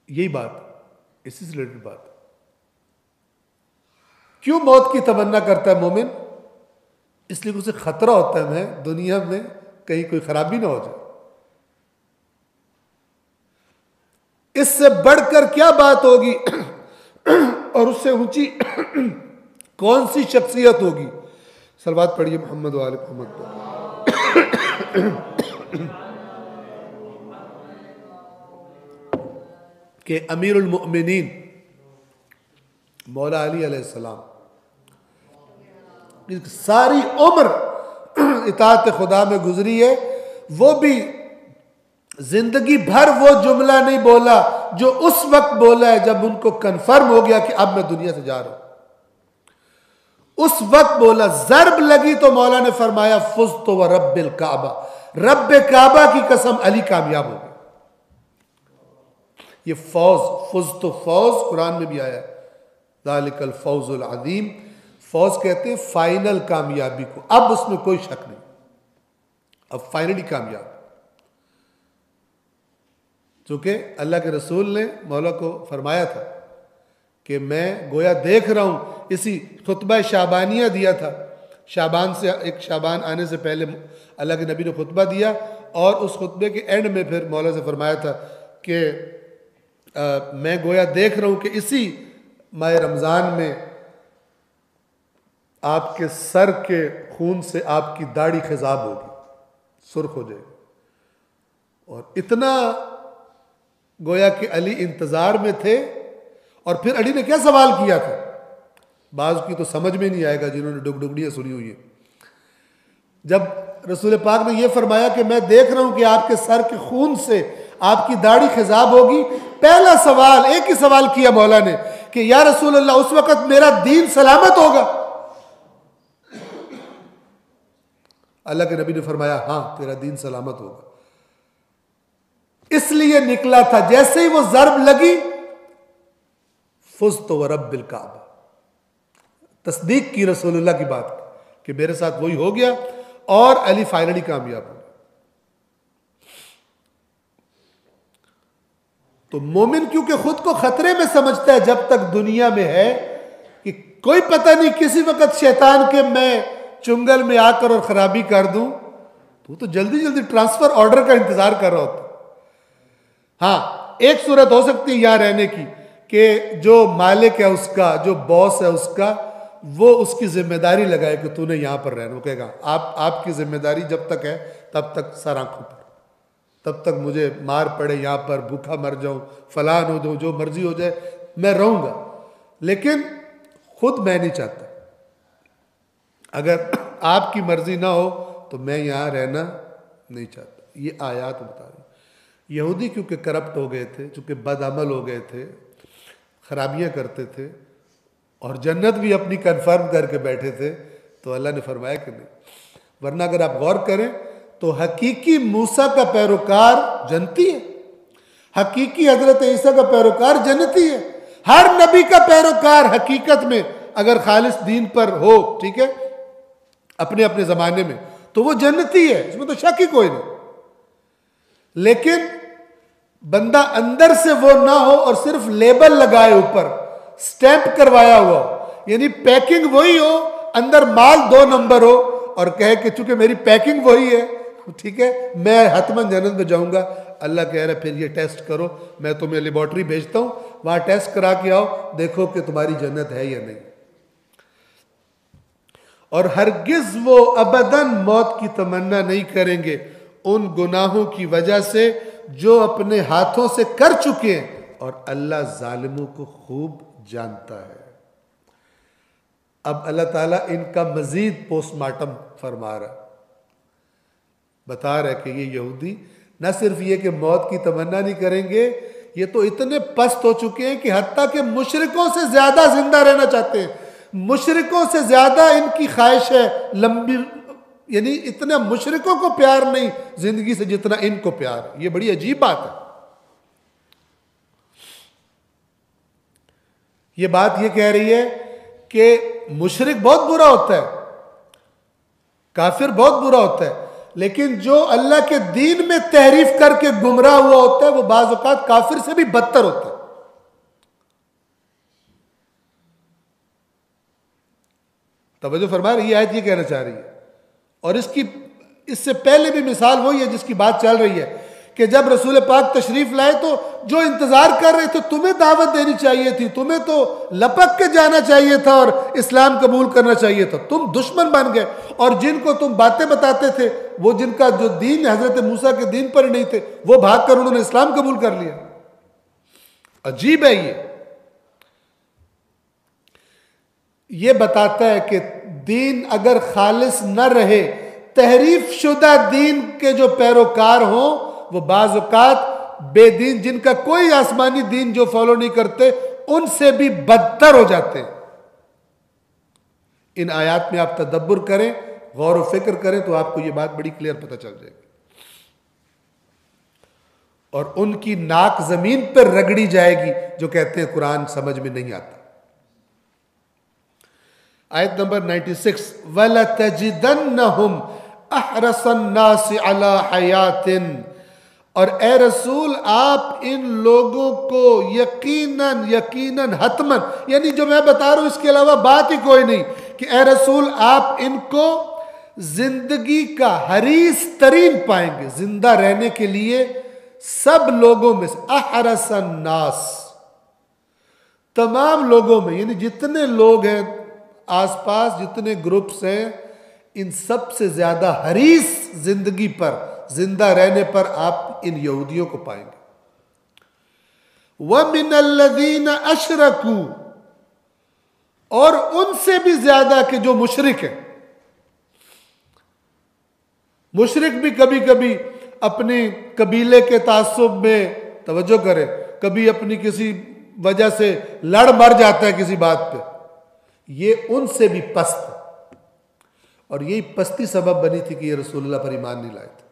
یہی بات، اسی سے ریلیٹڈ بات۔ کیوں موت کی تمنا کرتا ہے مومن؟ اس لیے اسے خطرہ ہوتا ہے دنیا میں کہیں کوئی خرابی نہ ہو جائے۔ اس سے بڑھ کر کیا بات ہوگی اور اس سے اونچی کون سی شخصیت ہوگی؟ صلوات پڑھیے محمد و آل محمد پر۔ کہ امیر المؤمنین مولا علی علیہ السلام ساری عمر اطاعت خدا میں گزری ہے، وہ بھی زندگی بھر وہ جملہ نہیں بولا جو اس وقت بولا ہے جب ان کو کنفرم ہو گیا کہ اب میں دنیا سے جا رہا ہوں. اس وقت بولا، ضرب لگی تو مولا نے فرمایا فزت و رب الکعبہ، رب کعبہ کی قسم علی کامیاب ہو گیا. یہ فوز، فزت و فوز قرآن میں بھی آیا ہے، ذالک الفوز العظیم. فوز کہتے ہیں فائنل کامیابی کو، اب اس میں کوئی شک نہیں، اب فائنلی کامیاب. چونکہ اللہ کے رسول نے مولا کو فرمایا تھا کہ میں گویا دیکھ رہا ہوں، اسی خطبہ شعبانیہ دیا تھا، شعبان سے ایک شعبان آنے سے پہلے اللہ کے نبی نے خطبہ دیا، اور اس خطبے کے اینڈ میں پھر مولا سے فرمایا تھا کہ میں گویا دیکھ رہا ہوں کہ اسی ماہ رمضان میں آپ کے سر کے خون سے آپ کی داڑھی خضاب ہوگی، سرخ ہو جائے گی. اور اتنا گویا کہ علی انتظار میں تھے. اور پھر علی نے کیا سوال کیا تھا، بعض کی تو سمجھ میں نہیں آئے گا جنہوں نے ڈگڈگڑیاں سنی ہوئی ہیں. جب رسول پاک نے یہ فرمایا کہ میں دیکھ رہا ہوں کہ آپ کے سر کے خون سے آپ کی داڑھی خضاب ہوگی، پہلا سوال ایک ہی سوال کیا مولا نے کہ یا رسول اللہ اس وقت میرا دین سلامت ہوگا؟ اللہ کے نبی نے فرمایا ہاں تیرا دین سلامت ہوگا. اس لیے نکلا تھا، جیسے ہی وہ ضرب لگی فزت و رب الکعبہ، تصدیق کی رسول اللہ کی بات کہ میرے ساتھ وہی ہو گیا، اور علی فائنلی کامیاب ہو گیا. تو مومن کیونکہ خود کو خطرے میں سمجھتا ہے جب تک دنیا میں ہے کہ کوئی پتہ نہیں کسی وقت شیطان کے میں چنگل میں آ کر اور خرابی کر دوں، تو جلدی جلدی ٹرانسفر آرڈر کا انتظار کر رہا ہوتا. ہاں ایک صورت ہو سکتی ہے یہاں رہنے کی کہ جو مالک ہے اس کا، جو باس ہے اس کا، وہ اس کی ذمہ داری لگائے کہ تو نے یہاں پر رہنا. وہ کہے گا آپ کی ذمہ داری جب تک ہے تب تک سر آنکھوں پر، تب تک مجھے مار پڑے یہاں پر، بھوکا مر جاؤں، فلان ہو جاؤں، جو مرضی ہو جائے میں رہوں گا. لیکن خود میں نہیں چاہتا، اگر آپ کی مرضی نہ ہو تو میں یہاں رہنا نہیں چاہتا. یہ آیات بتا رہی. یہودی کیونکہ کرپٹ ہو گئے تھے، چونکہ بد عمل ہو گئے تھے، خرابیاں کرتے تھے، اور جنت بھی اپنی کنفرم کر کے بیٹھے تھے، تو اللہ نے فرمایا کہ نہیں. ورنہ اگر آپ غور کریں تو حقیقی موسیٰ کا پیروکار جنتی ہے، حقیقی حضرت عیسیٰ کا پیروکار جنتی ہے. ہر نبی کا پیروکار حقیقت میں اگر خالص دین پر ہو، ٹھیک ہے، اپنے اپنے زمانے میں، تو وہ جنتی ہے، اس میں تو شک ہی کوئی نہیں. لیکن بندہ اندر سے وہ نہ ہو اور صرف لیبل لگائے، اوپر سٹیمپ کروایا ہوا ہو، یعنی پیکنگ وہی ہو، اندر مال 2 نمبر ہو، اور کہے کہ چونکہ میری پیکنگ وہی ہے، ٹھیک ہے، میں حتماً جنت میں جاؤں گا. اللہ کہہ رہا ہے پھر یہ ٹیسٹ کرو، میں تمہیں لیبارٹری بھیجتا ہوں، وہاں ٹیسٹ کرا کے آؤ، دیکھو کہ تمہاری جنت ہے یا نہیں. اور ہرگز وہ ابداً موت کی تمنا نہیں کریں گے ان گناہوں کی وجہ سے جو اپنے ہاتھوں سے کر چکے ہیں، اور اللہ ظالموں کو خوب جانتا ہے. اب اللہ تعالیٰ ان کا مزید پوسٹ مارٹم فرما رہا، بتا رہا ہے کہ یہ یہودی نہ صرف یہ کہ موت کی تمنا نہیں کریں گے، یہ تو اتنے پست ہو چکے ہیں کہ حتیٰ کہ مشرکوں سے زیادہ زندہ رہنا چاہتے ہیں. مشرکوں سے زیادہ ان کی خواہش ہے لمبی، یعنی اتنا مشرکوں کو پیار نہیں زندگی سے جتنا ان کو پیار ہے. یہ بڑی عجیب بات ہے. یہ بات یہ کہہ رہی ہے کہ مشرک بہت برا ہوتا ہے، کافر بہت برا ہوتا ہے، لیکن جو اللہ کے دین میں تحریف کر کے گمراہ ہوا ہوتا ہے وہ بعض اوقات کافر سے بھی بدتر ہوتا ہے. توجہ فرما رہی ہے، یہ آیت یہ کہنا چاہ رہی ہے. اور اس سے پہلے بھی مثال وہی ہے جس کی بات چل رہی ہے کہ جب رسول پاک تشریف لائے تو جو انتظار کر رہے تھے تمہیں دعوت دینی چاہیے تھی، تمہیں تو لپک کے جانا چاہیے تھا اور اسلام قبول کرنا چاہیے تھا، تم دشمن بن گئے، اور جن کو تم باتیں بتاتے تھے وہ جن کا جو دین حضرت موسیٰ کے دین پر ہی نہیں تھے وہ بھاگ کر انہوں نے اسلام قبول کر لیا۔ عجیب ہے یہ بتاتا ہے کہ دین اگر خالص نہ رہے، تحریف شدہ دین کے جو پیروکار ہوں وہ بعض اوقات بے دین جن کا کوئی آسمانی دین جو فالو نہیں کرتے ان سے بھی بدتر ہو جاتے ہیں۔ ان آیات میں آپ تدبر کریں، غور و فکر کریں تو آپ کو یہ بات بڑی کلیئر پتہ چل جائے گی، اور ان کی ناک زمین پر رگڑی جائے گی جو کہتے ہیں قرآن سمجھ میں نہیں آتا۔ آیت نمبر 96، وَلَتَجِدَنَّهُمْ أَحْرَصَ النَّاسِ عَلَى حَيَاتٍ، اور اے رسول آپ ان لوگوں کو یقیناً حتماً، یعنی جو میں بتا رہا ہوں اس کے علاوہ بات ہی کوئی نہیں، کہ اے رسول آپ ان کو زندگی کا حریص ترین پائیں گے، زندہ رہنے کے لیے سب لوگوں میں سے، احرص الناس، تمام لوگوں میں، یعنی جتنے لوگ ہیں آس پاس، جتنے گروپس ہیں، ان سب سے زیادہ حریص زندگی پر، زندہ رہنے پر آپ ان یہودیوں کو پائیں گے۔ وَمِنَ الَّذِينَ أَشْرَكُوا، اور ان سے بھی زیادہ کہ جو مشرک ہیں۔ مشرک بھی کبھی کبھی اپنی قبیلے کے تعصب میں، توجہ کرے، کبھی اپنی کسی وجہ سے لڑ مر جاتا ہے کسی بات پہ، یہ ان سے بھی پست ہے، اور یہی پستی سبب بنی تھی کہ یہ رسول اللہ پر ایمان نہیں لائے تھے۔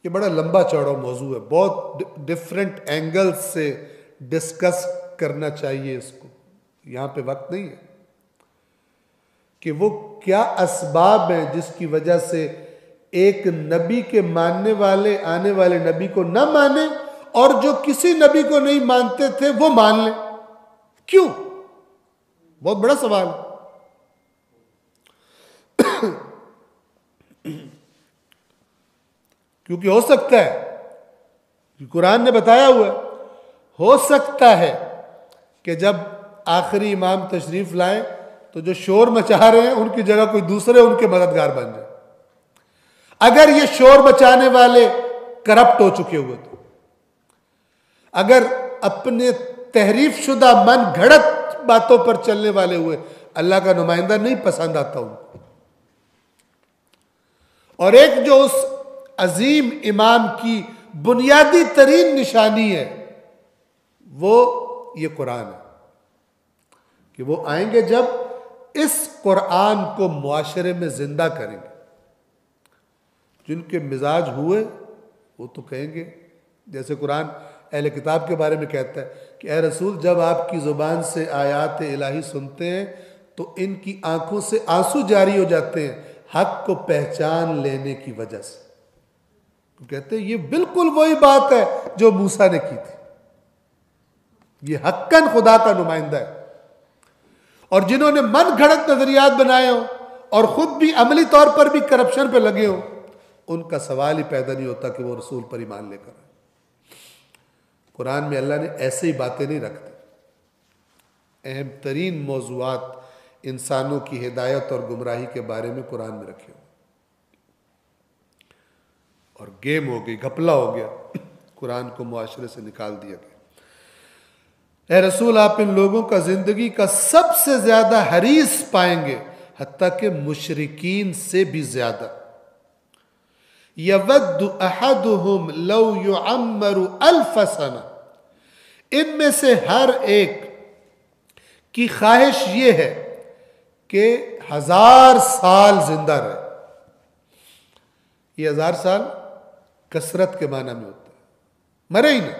یہ بڑا لمبا چوڑا موضوع ہے، بہت ڈیفرنٹ اینگل سے ڈسکس کرنا چاہیے اس کو، یہاں پہ وقت نہیں ہے کہ وہ کیا اسباب ہیں جس کی وجہ سے ایک نبی کے ماننے والے آنے والے نبی کو نہ مانے، اور جو کسی نبی کو نہیں مانتے تھے وہ مان لیں۔ کیوں؟ بہت بڑا سوال ہے۔ کیونکہ ہو سکتا ہے، قرآن نے بتایا ہوا ہے، ہو سکتا ہے کہ جب آخری امام تشریف لائیں تو جو شور مچا رہے ہیں ان کی جگہ کوئی دوسرے ان کے مددگار بن جائے، اگر یہ شور مچانے والے کرپٹ ہو چکے ہوئے تو، اگر اپنے تحریف شدہ من گھڑت باتوں پر چلنے والے ہوئے، اللہ کا نمائندہ نہیں پسند آتا ان کو۔ اور ایک جو اس عظیم امام کی بنیادی ترین نشانی ہے وہ یہ قرآن ہے، کہ وہ آئیں گے جب اس قرآن کو معاشرے میں زندہ کریں گے۔ جن کے مزاج ہوئے وہ تو کہیں گے، جیسے قرآن اہل کتاب کے بارے میں کہتا ہے کہ اے رسول جب آپ کی زبان سے آیات الہی سنتے ہیں تو ان کی آنکھوں سے آنسو جاری ہو جاتے ہیں حق کو پہچان لینے کی وجہ سے۔ کہتے ہیں یہ بالکل وہی بات ہے جو موسیٰ نے کی تھی، یہ حقاً خدا کا نمائندہ ہے۔ اور جنہوں نے من گھڑت نظریات بنائے ہوں اور خود بھی عملی طور پر بھی کرپشن پہ لگے ہوں، ان کا سوال ہی پیدا نہیں ہوتا کہ وہ رسول پر ایمان لے کر آئے۔ قرآن میں اللہ نے ایسے ہی باتیں نہیں رکھتے، اہم ترین موضوعات انسانوں کی ہدایت اور گمراہی کے بارے میں قرآن میں رکھے ہوں، اور گیم ہو گئی، گھپلا ہو گیا، قرآن کو معاشرے سے نکال دیا گیا۔ اے رسول آپ ان لوگوں کا زندگی کا سب سے زیادہ حریص پائیں گے، حتیٰ کہ مشرکین سے بھی زیادہ۔ یود احدہم لو یعمر الف سنہ، ان میں سے ہر ایک کی خواہش یہ ہے کہ 1000 سال زندہ رہے۔ یہ 1000 سال کثرت کے معنی میں ہوتا ہے، مرے ہی نہ۔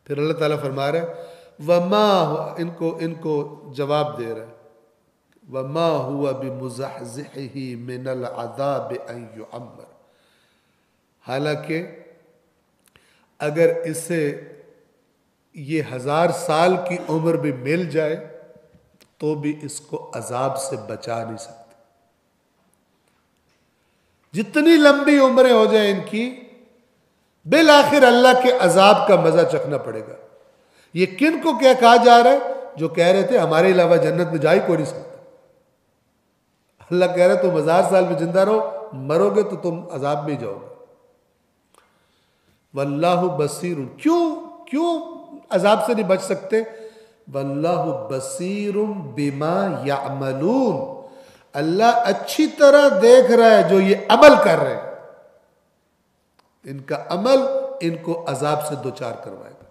پھر اللہ تعالیٰ فرما رہا ہے وَمَا، ان کو جواب دے رہا ہے وَمَا هُوَ بِمُزَحْزِحِهِ مِنَ الْعَذَابِ أَن يُعَمَّرَ، حالانکہ اگر اسے یہ 1000 سال کی عمر بھی مل جائے تو بھی اس کو عذاب سے بچا نہیں سکتے۔ جتنی لمبی عمریں ہو جائیں ان کی، بالآخر اللہ کے عذاب کا مزہ چکھنا پڑے گا۔ یہ کن کو کیا کہا جا رہا ہے؟ جو کہہ رہے تھے ہمارے علاوہ جنت میں جا ہی کوئی نہیں سکتا۔ اللہ کہہ رہا ہے تم 1000 سال میں زندہ رہو، مرو گے تو تم عذاب میں ہی جاؤ گے۔ واللہ بصیر، کیوں عذاب سے نہیں بچ سکتے؟ واللہ بصیر بما یعملون، اللہ اچھی طرح دیکھ رہا ہے جو یہ عمل کر رہے ہیں، ان کا عمل ان کو عذاب سے دوچار کروائے گا۔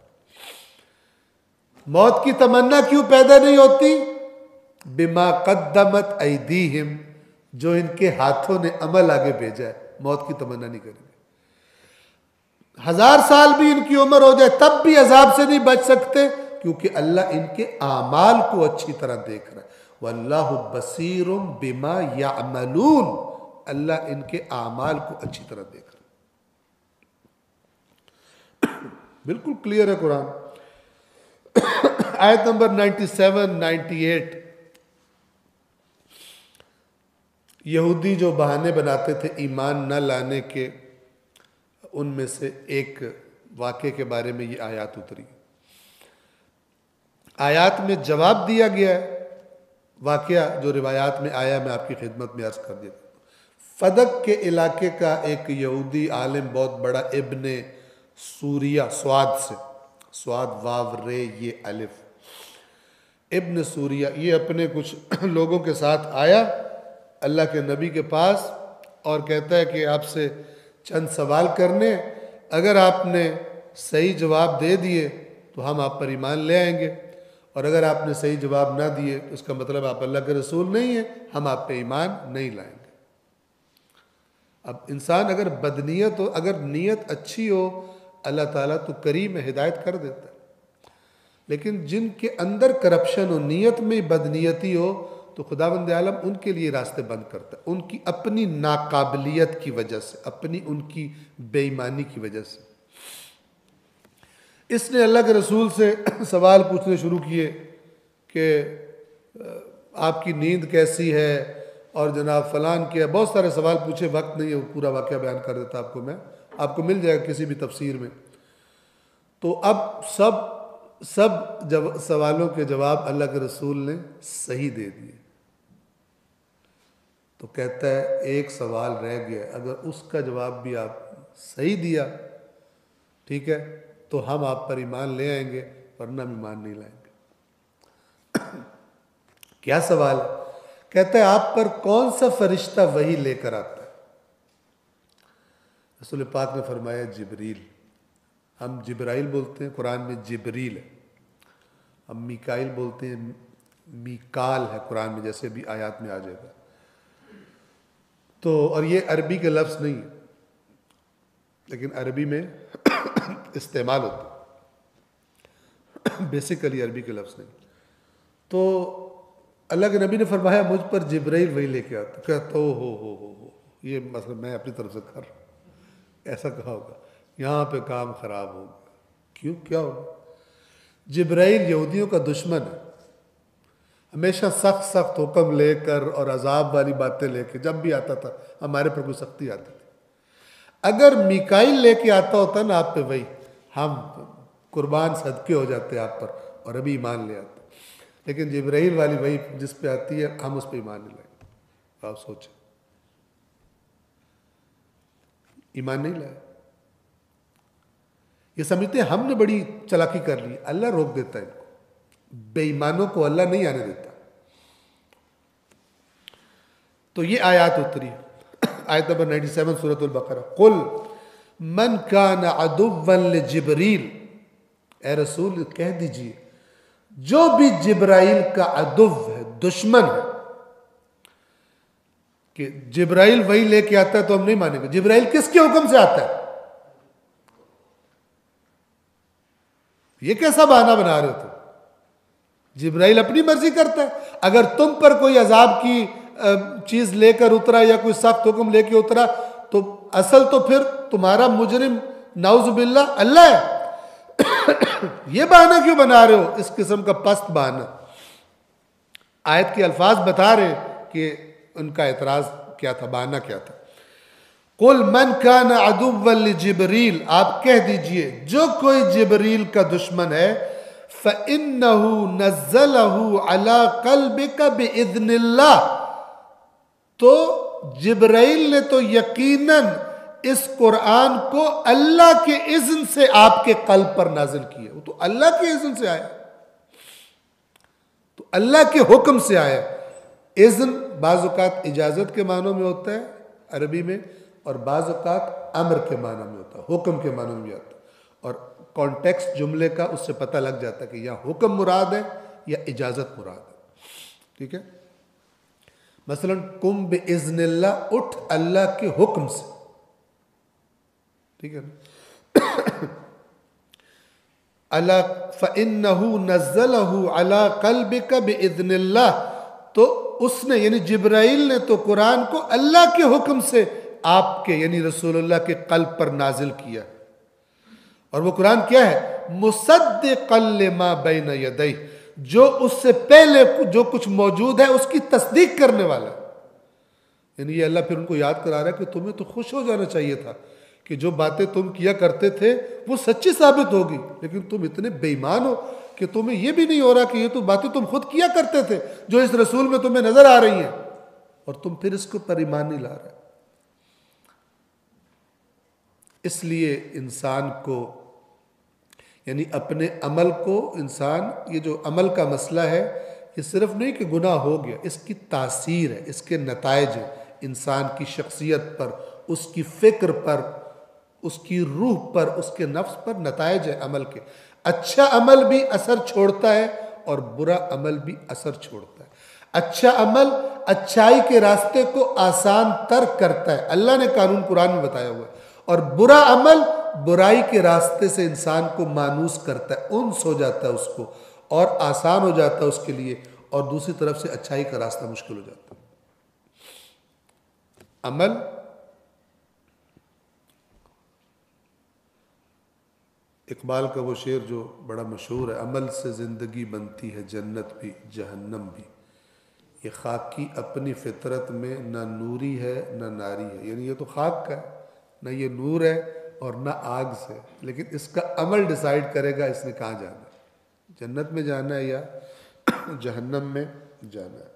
موت کی تمنا کیوں پیدا نہیں ہوتی؟ بما قدمت ایدیہم، جو ان کے ہاتھوں نے عمل آگے بھیجا ہے، موت کی تمنا نہیں کریں گے۔ 1000 سال بھی ان کی عمر ہو جائے تب بھی عذاب سے نہیں بچ سکتے، کیونکہ اللہ ان کے اعمال کو اچھی طرح دیکھ رہا ہے۔ واللہ بصیر بما یعملون، اللہ ان کے اعمال کو اچھی طرح دیکھ رہا ہے۔ بالکل کلیئر ہے قرآن۔ آیت نمبر 97 98، یہودی جو بہانے بناتے تھے ایمان نہ لانے کے، ان میں سے ایک واقعے کے بارے میں یہ آیات اتری۔ آیات میں جواب دیا گیا ہے، واقعہ جو روایات میں آیا میں آپ کی خدمت میں عرض کر دیتا ہوں۔ فدق کے علاقے کا ایک یہودی عالم، بہت بڑا، ابن سوریہ، سواد سے، سواد واو رے یہ الف، ابن سوریہ، یہ اپنے کچھ لوگوں کے ساتھ آیا اللہ کے نبی کے پاس اور کہتا ہے کہ آپ سے چند سوال کرنے، اگر آپ نے صحیح جواب دے دیے تو ہم آپ پر ایمان لے آئیں گے، اور اگر آپ نے صحیح جواب نہ دیے تو اس کا مطلب آپ اللہ کے رسول نہیں ہیں، ہم آپ پہ ایمان نہیں لائیں گے۔ اب انسان اگر بدنیت ہو، اگر نیت اچھی ہو، اللہ تعالیٰ تو کریم ہدایت کر دیتا ہے، لیکن جن کے اندر کرپشن ہو، نیت میں بدنیتی ہو، تو خداوند عالم ان کے لیے راستے بند کرتا ہے، ان کی اپنی ناقابلیت کی وجہ سے، اپنی ان کی بے ایمانی کی وجہ سے۔ اس نے اللہ کے رسول سے سوال پوچھنے شروع کیے کہ آپ کی نیند کیسی ہے، اور جناب فلان کیا، بہت سارے سوال پوچھے، وقت نہیں ہے وہ پورا واقعہ بیان کر دیتا آپ کو میں، آپ کو مل جائے گا کسی بھی تفسیر میں۔ تو اب سب سوالوں کے جواب اللہ کے رسول نے صحیح دے دیے، تو کہتا ہے ایک سوال رہ گیا، اگر اس کا جواب بھی آپ صحیح دیا، ٹھیک ہے، تو ہم آپ پر ایمان لے آئیں گے، ورنہ ہم ایمان نہیں لائیں گے۔ کیا سوال؟ کہتا ہے آپ پر کون سا فرشتہ وحی لے کر آتا ہے؟ رسول پاک نے فرمایا جبریل۔ ہم جبرائیل بولتے ہیں، قرآن میں جبریل ہے، ہم میکائیل بولتے ہیں، میکال ہے قرآن میں، جیسے بھی آیات میں آ جائے گا۔ تو اور یہ عربی کے لفظ نہیں ہے، لیکن عربی میں استعمال ہوتا ہے، بیسیکلی عربی کے لفظ نہیں۔ تو اللہ کے نبی نے فرمایا مجھ پر جبرائیل وہی لے کے آتا، کہتا ہو یہ مثلا میں اپنی طرف سے کر رہا ہوں، ایسا کہا ہوگا، یہاں پہ کام خراب ہوگا۔ کیوں؟ کیا ہوگا؟ جبرائیل یہودیوں کا دشمن ہے، ہمیشہ سخت حکم لے کر اور عذاب والی باتیں لے کے، جب بھی آتا تھا ہمارے پر کوئی سختی آتی تھی۔ اگر میکائیل لے کے آتا ہوتا نا آپ پہ وہی، ہم قربان صدقے ہو جاتے آپ پر اور ابھی ایمان لے آتے، لیکن جبرائیل والی وہی جس پہ آتی ہے ہم اس پہ ایمان نہیں لائیں۔ آپ سوچیں، ایمان نہیں لائے، یہ سمجھتے ہیں ہم نے بڑی چلاکی کر لی، اللہ روک دیتا ہے ان کو، بے ایمانوں کو اللہ نہیں آنے دیتا۔ تو یہ آیات اتری، آیت نمبر 97 سورۃ البقرہ۔ قل من کان عدوا لجبریل، اے رسول کہہ دیجئے جو بھی جبرائیل کا عدو ہے، دشمن ہے، کہ جبرائیل وہی لے کے آتا ہے تو ہم نہیں مانیں گے۔ جبرائیل کس کے حکم سے آتا ہے؟ یہ کیسا بہانہ بنا رہے ہو تم؟ جبرائیل اپنی مرضی کرتا ہے، اگر تم پر کوئی عذاب کی چیز لے کر اترا یا کوئی سخت حکم لے کے اترا تو اصل تو پھر تمہارا مجرم نعوذ باللہ اللہ ہے۔ یہ بہانہ کیوں بنا رہے ہو؟ اس قسم کا پست بہانہ۔ آیت کے الفاظ بتا رہے کہ ان کا اعتراض کیا تھا، بہانہ کیا تھا۔ قل من كان عدوا لجبریل، آپ کہہ دیجئے جو کوئی جبریل کا دشمن ہے، فَإِنَّهُ نَزَّلَهُ عَلَىٰ قَلْبِكَ بِإِذْنِ اللَّهِ، تو جبرائیل نے تو یقیناً اس قرآن کو اللہ کے اذن سے آپ کے قلب پر نازل کیا. وہ تو اللہ کے اذن سے آیا، تو اللہ کے حکم سے آیا. اذن بعض اوقات اجازت کے معنوں میں ہوتا ہے عربی میں، اور بعض اوقات امر کے معنی میں ہوتا ہے، حکم کے معنی میں آتا ہے. اور کانٹیکسٹ جملے کا اس سے پتہ لگ جاتا ہے کہ یا حکم مراد ہے یا اجازت مراد ہے. ٹھیک ہے، مثلا قم باذن اللہ، اٹھ اللہ کے حکم سے. ٹھیک ہے نا. فَإِنَّهُ نَزَّلَهُ عَلَىٰ قَلْبِكَ بِإِذْنِ اللَّهِ، تو اس نے یعنی جبرائیل نے تو قرآن کو اللہ کے حکم سے آپ کے یعنی رسول اللہ کے قلب پر نازل کیا. اور وہ قرآن کیا ہے؟ مُصَدِّقًا لِمَا بَيْنَ يَدَيْهِ، جو اس سے پہلے جو کچھ موجود ہے اس کی تصدیق کرنے والا. یعنی یہ اللہ پھر ان کو یاد کرا رہا ہے کہ تمہیں تو خوش ہو جانا چاہیے تھا کہ جو باتیں تم کیا کرتے تھے وہ سچی ثابت ہوگی، لیکن تم اتنے بے ایمان ہو کہ تمہیں یہ بھی نہیں ہو رہا کہ یہ تو باتیں تم خود کیا کرتے تھے جو اس رسول میں تمہیں نظر آ رہی ہیں، اور تم پھر اس کو پر ایمان نہیں لا رہے. اس لیے انسان کو یعنی اپنے عمل کو، انسان یہ جو عمل کا مسئلہ ہے یہ صرف نہیں کہ گناہ ہو گیا، اس کی تاثیر ہے، اس کے نتائج ہیں انسان کی شخصیت پر، اس کی فکر پر، اس کی روح پر، اس کے نفس پر نتائج ہے عمل کے. اچھا عمل بھی اثر چھوڑتا ہے اور برا عمل بھی اثر چھوڑتا ہے. اچھا عمل اچھائی کے راستے کو آسان تر کرتا ہے، اللہ نے قانون قرآن میں بتایا ہوا ہے، اور برا عمل برائی کے راستے سے انسان کو مانوس کرتا ہے، انس ہو جاتا ہے اس کو اور آسان ہو جاتا ہے اس کے لیے، اور دوسری طرف سے اچھائی کا راستہ مشکل ہو جاتا ہے. عمل اقبال کا وہ شعر جو بڑا مشہور ہے، عمل سے زندگی بنتی ہے جنت بھی جہنم بھی، یہ خاک کی اپنی فطرت میں نہ نوری ہے نہ ناری ہے. یعنی یہ تو خاک کا ہے، نہ یہ نور ہے اور نہ آگ سے، لیکن اس کا عمل ڈیسائیڈ کرے گا اس نے کہاں جانا ہے، جنت میں جانا ہے یا جہنم میں جانا ہے.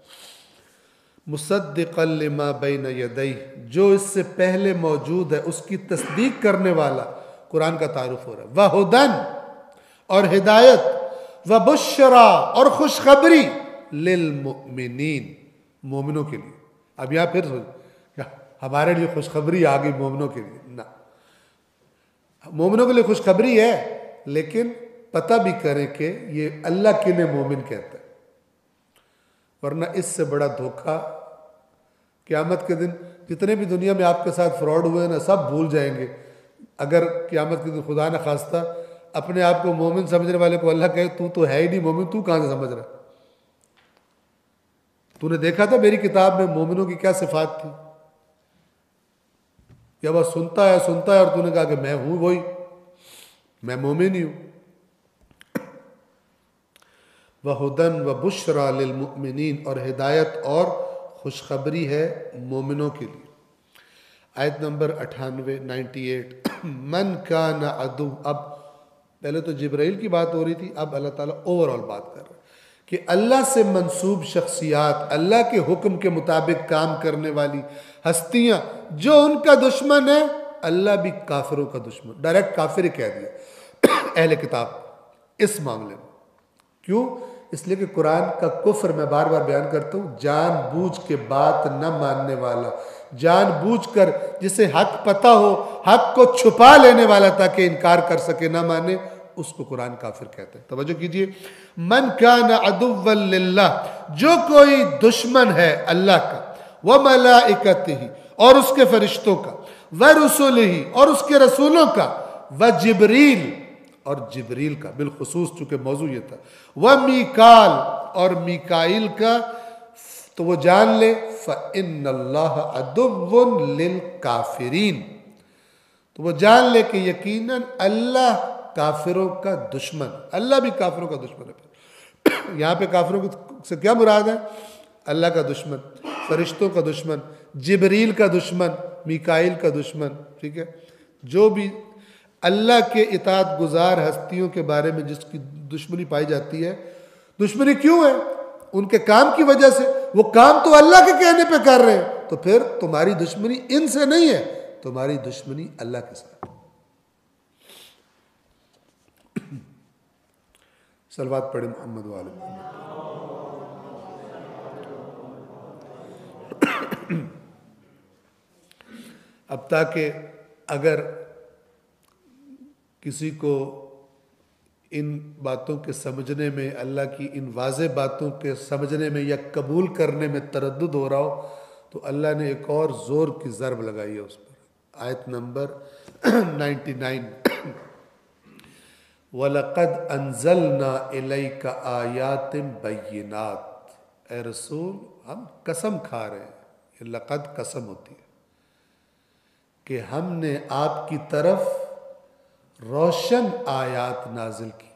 مصدقا لما بین یدیہ، جو اس سے پہلے موجود ہے اس کی تصدیق کرنے والا. قرآن کا تعارف ہو رہا ہے. وہدن، اور ہدایت، وبشرا، اور خوشخبری، للمؤمنین، مومنوں کے لیے. اب یہاں پھر ہمارے لیے خوشخبری آ گئی مومنوں کے لیے؟ نہ، مومنوں کے لیے خوشخبری ہے، لیکن پتہ بھی کریں کہ یہ اللہ کے لیے مومن کہتا ہے، ورنہ اس سے بڑا دھوکہ قیامت کے دن جتنے بھی دنیا میں آپ کے ساتھ فراڈ ہوئے نا سب بھول جائیں گے. اگر قیامت کے دن خدا نہ خواستہ اپنے آپ کو مومن سمجھنے والے کو اللہ کہے تو ہے ہی نہیں مومن، تو کہاں سے سمجھ رہا؟ تو نے دیکھا تھا میری کتاب میں مومنوں کی کیا صفات تھی؟ یا بس سنتا ہے اور تو نے کہا کہ میں ہوں وہی، میں مومن ہی ہوں. وَهُدًى وَبُشْرَى لِلْمُؤْمِنِينَ، اور ہدایت اور خوشخبری ہے مومنوں کے لیے. آیت نمبر 98 من کان عدو. اب پہلے تو جبرائیل کی بات ہو رہی تھی، اب اللہ تعالیٰ اوورآل بات کر رہا ہے کہ اللہ سے منسوب شخصیات، اللہ کے حکم کے مطابق کام کرنے والی ہستیاں جو ان کا دشمن ہے، اللہ بھی کافروں کا دشمن، ڈائریکٹ کافر ہی کہہ دیا اہل کتاب اس معاملے میں. کیوں؟ اس لیے کہ قرآن کا کفر میں بار بار بیان کرتا ہوں، جان بوجھ کے بات نہ ماننے والا، جان بوجھ کر جسے حق پتہ ہو حق کو چھپا لینے والا تاکہ انکار کر سکے نہ مانے، اس کو قرآن کافر کہتے ہیں. توجہ کیجئے، من کان عدوا للہ، جو کوئی دشمن ہے اللہ کا، وملائکتہ، اور اس کے فرشتوں کا، ورسلہ، اور اس کے رسولوں کا، وجبریل، اور جبریل کا بالخصوص چونکہ موضوع یہ تھا، ومیکال، اور میکائیل کا، تو وہ جان لے فَإِنَّ اللَّهَ عَدُوٌّ لِلْكَافِرِينَ، تو وہ جان لے کہ یقیناً اللہ کافروں کا دشمن، اللہ بھی کافروں کا دشمن ہے. یہاں پہ کافروں سے کیا مراد ہے؟ اللہ کا دشمن، فرشتوں کا دشمن، جبریل کا دشمن، میکائیل کا دشمن، ٹھیک ہے، جو بھی اللہ کے اطاعت گزار ہستیوں کے بارے میں جس کی دشمنی پائی جاتی ہے، دشمنی کیوں ہے؟ ان کے کام کی وجہ سے، وہ کام تو اللہ کے کہنے پہ کر رہے ہیں، تو پھر تمہاری دشمنی ان سے نہیں ہے، تمہاری دشمنی اللہ کے ساتھ۔ صلوات پڑھیں محمد والے محمد۔ اب تاکہ اگر کسی کو ان باتوں کے سمجھنے میں، اللہ کی ان واضح باتوں کے سمجھنے میں یا قبول کرنے میں تردد ہو رہا ہو، تو اللہ نے ایک اور زور کی ضرب لگائی ہے اس پر، آیت نمبر 99 وَلَقَدْ أَنزَلْنَا إِلَيْكَ آيَاتٍ بَيِّنَاتٍ، اے رسول ہم قسم کھا رہے ہیں، یہ لقد قسم ہوتی ہے، کہ ہم نے آپ کی طرف روشن آیات نازل کی۔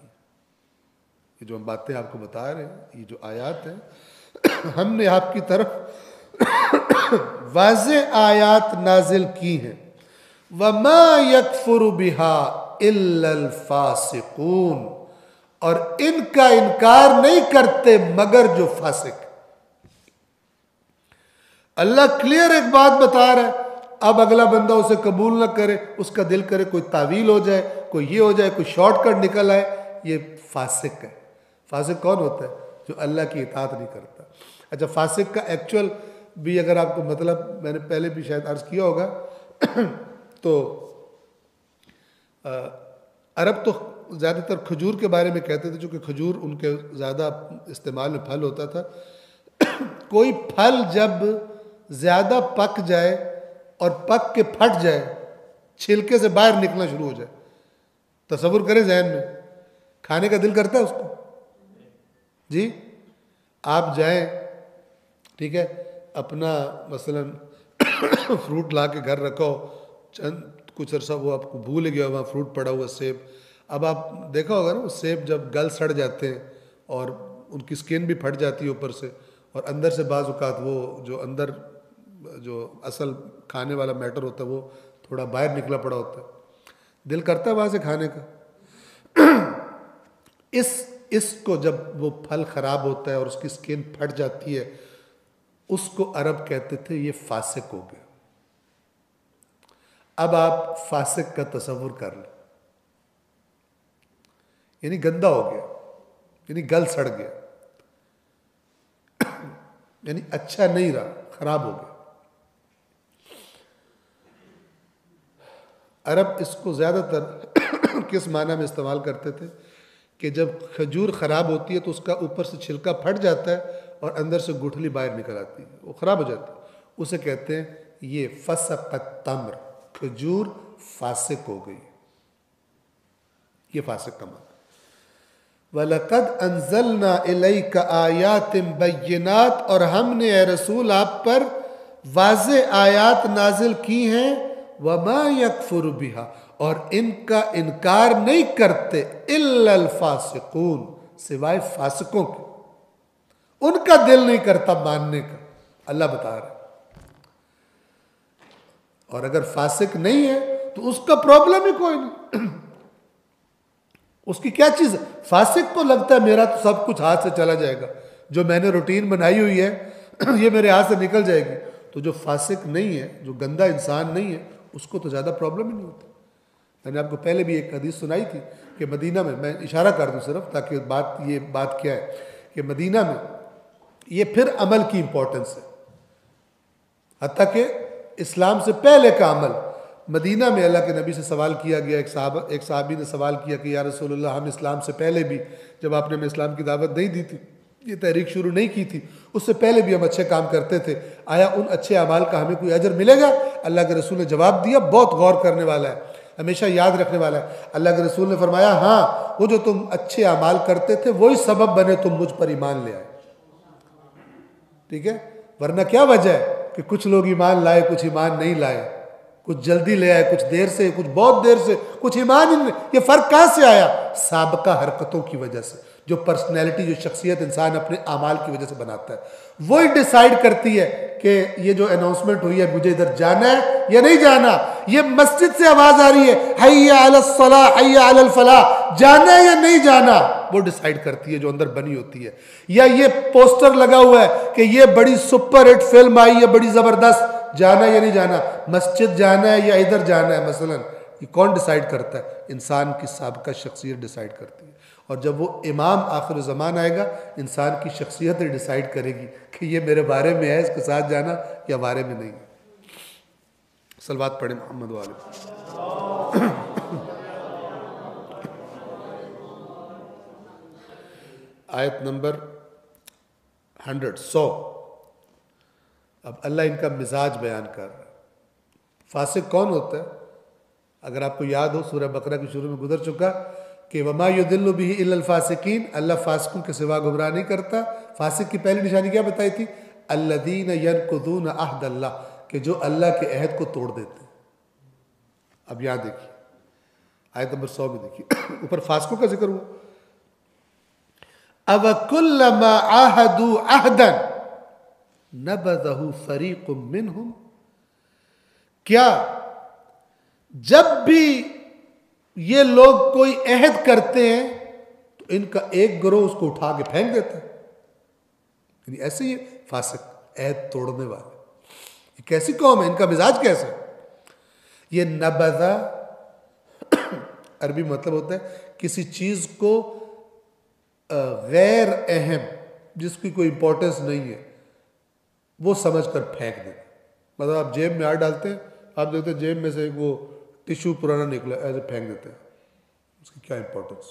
یہ جو ہم باتیں آپ کو بتا رہے ہیں، یہ جو آیات ہیں، ہم نے آپ کی طرف واضح آیات نازل کی ہیں۔ وَمَا يَكْفُرُ بِهَا إِلَّا الْفَاسِقُونَ، اور ان کا انکار نہیں کرتے مگر جو فاسق۔ اللہ کلیئر ایک بات بتا رہا ہے، اب اگلا بندہ اسے قبول نہ کرے، اس کا دل کرے کوئی تعویل ہو جائے، کوئی یہ ہو جائے، کوئی شارٹ کٹ نکل آئے، یہ فاسق ہے۔ فاسق کون ہوتا ہے؟ جو اللہ کی اطاعت نہیں کرتا۔ اچھا، فاسق کا ایکچول بھی اگر آپ کو مطلب میں نے پہلے بھی شاید عرض کیا ہوگا، تو عرب تو زیادہ تر کھجور کے بارے میں کہتے تھے، چونکہ کھجور ان کے زیادہ استعمال میں پھل ہوتا تھا۔ کوئی پھل جب زیادہ پک جائے اور پک کے پھٹ جائے، چھلکے سے باہر نکلنا شروع ہو جائے، تصور کریں ذہن میں، کھانے کا دل کرتا ہے اس کو؟ جی، آپ جائیں، ٹھیک ہے، اپنا مثلا فروٹ لا کے گھر رکھو، چند کچھ عرصہ وہ آپ کو بھول گیا، وہاں فروٹ پڑا ہوا سیب، اب آپ دیکھا ہوگا نا، وہ سیب جب گل سڑ جاتے ہیں اور ان کی سکن بھی پھٹ جاتی ہے اوپر سے، اور اندر سے بعض اوقات وہ جو اندر جو اصل کھانے والا میٹر ہوتا ہے وہ تھوڑا باہر نکلا پڑا ہوتا ہے، دل کرتا ہے وہاں سے کھانے کا۔ اس کو جب وہ پھل خراب ہوتا ہے اور اس کی سکن پھٹ جاتی ہے، اس کو عرب کہتے تھے یہ فاسق ہو گیا۔ اب آپ فاسق کا تصور کر لیں، یعنی گندا ہو گیا، یعنی گل سڑ گیا، یعنی اچھا نہیں رہا، خراب ہو گیا۔ عرب اس کو زیادہ تر کس معنی میں استعمال کرتے تھے کہ جب کھجور خراب ہوتی ہے تو اس کا اوپر سے چھلکا پھٹ جاتا ہے اور اندر سے گٹھلی باہر نکل آتی ہے، وہ خراب ہو جاتی ہے، اسے کہتے ہیں یہ فسق التمر، کھجور فاسق ہو گئی، یہ فاسق کا معنی۔ وَلَقَدْ أَنزَلْنَا إِلَيْكَ آيَاتٍ بَيِّنَاتٍ، اور ہم نے اے رسول آپ پر واضح آیات نازل کی ہیں، وَمَا يَكْفُرُ بِهَا، اور ان کا انکار نہیں کرتے إِلَّا الْفَاسِقُونَ، سوائے فاسقوں کے، ان کا دل نہیں کرتا ماننے کا، اللہ بتا رہا ہے۔ اور اگر فاسق نہیں ہے تو اس کا پرابلم ہی کوئی نہیں، اس کی کیا چیز ہے؟ فاسق کو لگتا ہے میرا تو سب کچھ ہاتھ سے چلا جائے گا، جو میں نے روٹین بنائی ہوئی ہے یہ میرے ہاتھ سے نکل جائے گی۔ تو جو فاسق نہیں ہے، جو گندا انسان نہیں ہے، اس کو تو زیادہ پرابلم ہی نہیں ہوتا۔ میں نے آپ کو پہلے بھی ایک حدیث سنائی تھی کہ مدینہ میں اشارہ کر دوں صرف تاکہ یہ بات کیا ہے کہ مدینہ میں یہ پھر عمل کی امپورٹنس ہے، حتیٰ کہ اسلام سے پہلے کا عمل۔ مدینہ میں اللہ کے نبی سے سوال کیا گیا، ایک صحابی نے سوال کیا کہ یا رسول اللہ، ہم اسلام سے پہلے بھی، جب آپ نے ہمیں اسلام کی دعوت نہیں دی تھی، یہ تحریک شروع نہیں کی تھی، اس سے پہلے بھی ہم اچھے کام کرتے تھے، آیا ان اچھے اعمال کا ہمیں کوئی اجر ملے گا؟ اللہ کے رسول نے جواب دیا، بہت غور کرنے والا ہے، ہمیشہ یاد رکھنے والا ہے۔ اللہ کے رسول نے فرمایا ہاں، وہ جو تم اچھے اعمال کرتے تھے وہی سبب بنے تم مجھ پر ایمان لے آئے، ٹھیک ہے؟ ورنہ کیا وجہ ہے کہ کچھ لوگ ایمان لائے، کچھ ایمان نہیں لائے، کچھ جلدی لے آئے، کچھ دیر سے، کچھ بہت دیر سے، کچھ ایمان ہی نہیں۔ یہ فرق کہاں سے آیا؟ سابقہ حرکتوں کی وجہ سے۔ جو پرسنالٹی، جو شخصیت انسان اپنے اعمال کی وجہ سے بناتا ہے، وہی ڈیسائیڈ کرتی ہے کہ یہ جو اناؤنسمنٹ ہوئی ہے مجھے ادھر جانا ہے یا نہیں جانا، یہ مسجد سے آواز آ رہی ہے حی علی الصلاۃ حی علی الفلاح، جانا ہے یا نہیں جانا، وہ ڈیسائیڈ کرتی ہے جو اندر بنی ہوتی ہے. یا یہ پوسٹر لگا ہوا ہے کہ یہ بڑی سپر ہٹ فلم آئی ہے بڑی زبردست، جانا ہے یا نہیں جانا، مسجد جانا ہے یا ادھر جانا ہے مثلا، یہ کون ڈیسائیڈ کرتا ہے؟ انسان کی سابقہ شخصیت ڈیسائیڈ کرتی ہے. اور جب وہ امام آخر زمان آئے گا، انسان کی شخصیت ڈیسائیڈ کرے گی کہ یہ میرے بارے میں ہے، اس کے ساتھ جانا یا بارے میں نہیں. صلوات پڑھیں محمد والے. آیت نمبر 100. اب اللہ ان کا مزاج بیان کر رہا ہے. فاسق کون ہوتا ہے؟ اگر آپ کو یاد ہو سورہ بقرہ کی شروع میں گزر چکا کہ وما یضل بہ الا الفاسقین، اللہ فاسقوں کے سوا گمراہ نہیں کرتا. فاسق کی پہلی نشانی کیا بتائی تھی؟ الذین ینقضون عہد اللہ، کہ جو اللہ کے عہد کو توڑ دیتے ہیں. اب یہاں دیکھیے آیت نمبر 100 میں دیکھیے اوپر فاسقوں کا ذکر ہوا. اوَكُلَّمَا عَاهَدُوا عَهْدًا نَبَذَهُ فَرِيقٌ مِّنْهُمْ، کیا جب بھی یہ لوگ کوئی عہد کرتے ہیں تو ان کا ایک گروہ اس کو اٹھا کے پھینک دیتا ہے؟ یعنی ایسے ہی فاسق، عہد توڑنے والے. یہ کیسی قوم ہے؟ ان کا مزاج کیسا ہے؟ یہ نبذہ عربی مطلب ہوتا ہے کسی چیز کو غیر اہم، جس کی کوئی امپورٹنس نہیں ہے، وہ سمجھ کر پھینک دیں. مطلب آپ جیب میں ہاتھ ڈالتے ہیں، آپ دیکھتے ہیں جیب میں سے وہ ٹیشو پرانا نکلا، ایسے پھینک دیتے ہیں، اس کی کیا امپورٹنس.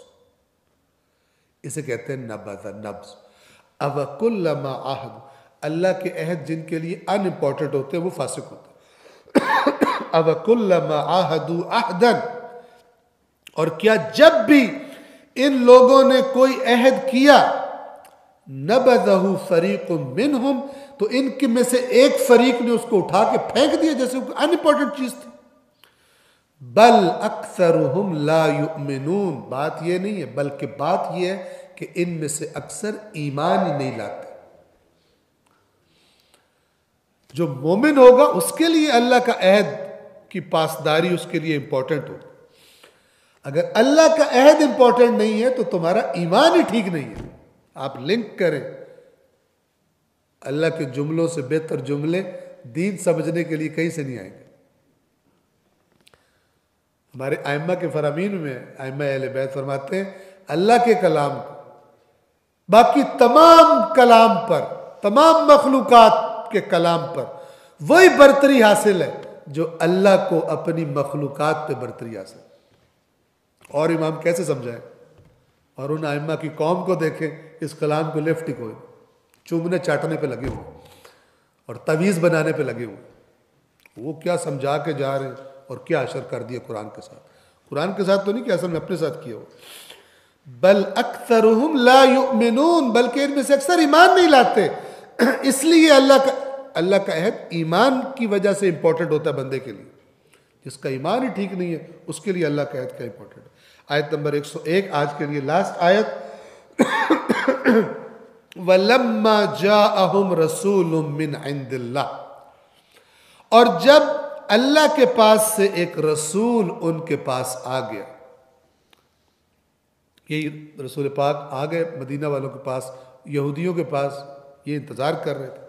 اسے کہتے ہیں نبذ. نبذ. اوَكُلَّمَا عَاهَدُوا، اللہ کے عہد جن کے لیے ان امپورٹنٹ ہوتے ہیں وہ فاسق ہوتے ہیں. اوَكُلَّمَا عَاهَدُوا عَهْدًا، اور کیا جب بھی ان لوگوں نے کوئی عہد کیا، نبذہ فریق منہم، تو ان کے میں سے ایک فریق نے اس کو اٹھا کے پھینک دیا جیسے ان امپورٹنٹ چیز تھی. بل اکثرہم لا یؤمنون، بات یہ نہیں ہے بلکہ بات یہ ہے کہ ان میں سے اکثر ایمان ہی نہیں لاتے. جو مومن ہوگا اس کے لیے اللہ کا عہد کی پاسداری اس کے لیے امپورٹنٹ ہوگا. اگر اللہ کا عہد امپورٹنٹ نہیں ہے تو تمہارا ایمان ہی ٹھیک نہیں ہے. آپ لنک کریں اللہ کے جملوں سے بہتر جملے دین سمجھنے کے لیے کہیں سے نہیں آئیں گے. ہمارے ائمہ کے فرامین میں ائمہ اہل بیت فرماتے ہیں اللہ کے کلام کو باقی تمام کلام پر، تمام مخلوقات کے کلام پر وہی برتری حاصل ہے جو اللہ کو اپنی مخلوقات پہ برتری حاصل ہے. اور امام کیسے سمجھائیں؟ اور ان ائمہ کی قوم کو دیکھیں، اس کلام کو لیفٹ کو چومنے چاٹنے پہ لگے ہوئے اور تویز بنانے پہ لگے ہوئے. وہ کیا سمجھا کے جا رہے ہیں اور کیا اشر کر دیا قرآن کے ساتھ. قرآن کے ساتھ تو نہیں کہ اصل میں اپنے ساتھ کیا ہو. بل اکثرہم لا یؤمنون، بلکہ ان میں سے اکثر ایمان نہیں لاتے. اس لیے اللہ کا عہد ایمان کی وجہ سے امپورٹنٹ ہوتا ہے بندے کے لیے. جس کا ایمان ہی ٹھیک نہیں ہے اس کے لیے اللہ کا عہد کیا امپورٹنٹ ہے. آیت نمبر 101 آج کے لیے لاسٹ آیت. وَلَمَّا جَاءَهُمْ رَسُولٌ مِّنْ عِنْدِ اللَّهِ، اور جب اللہ کے پاس سے ایک رسول ان کے پاس آ گیا. یہی رسول پاک آ گئے مدینہ والوں کے پاس، یہودیوں کے پاس، یہ انتظار کر رہے تھے.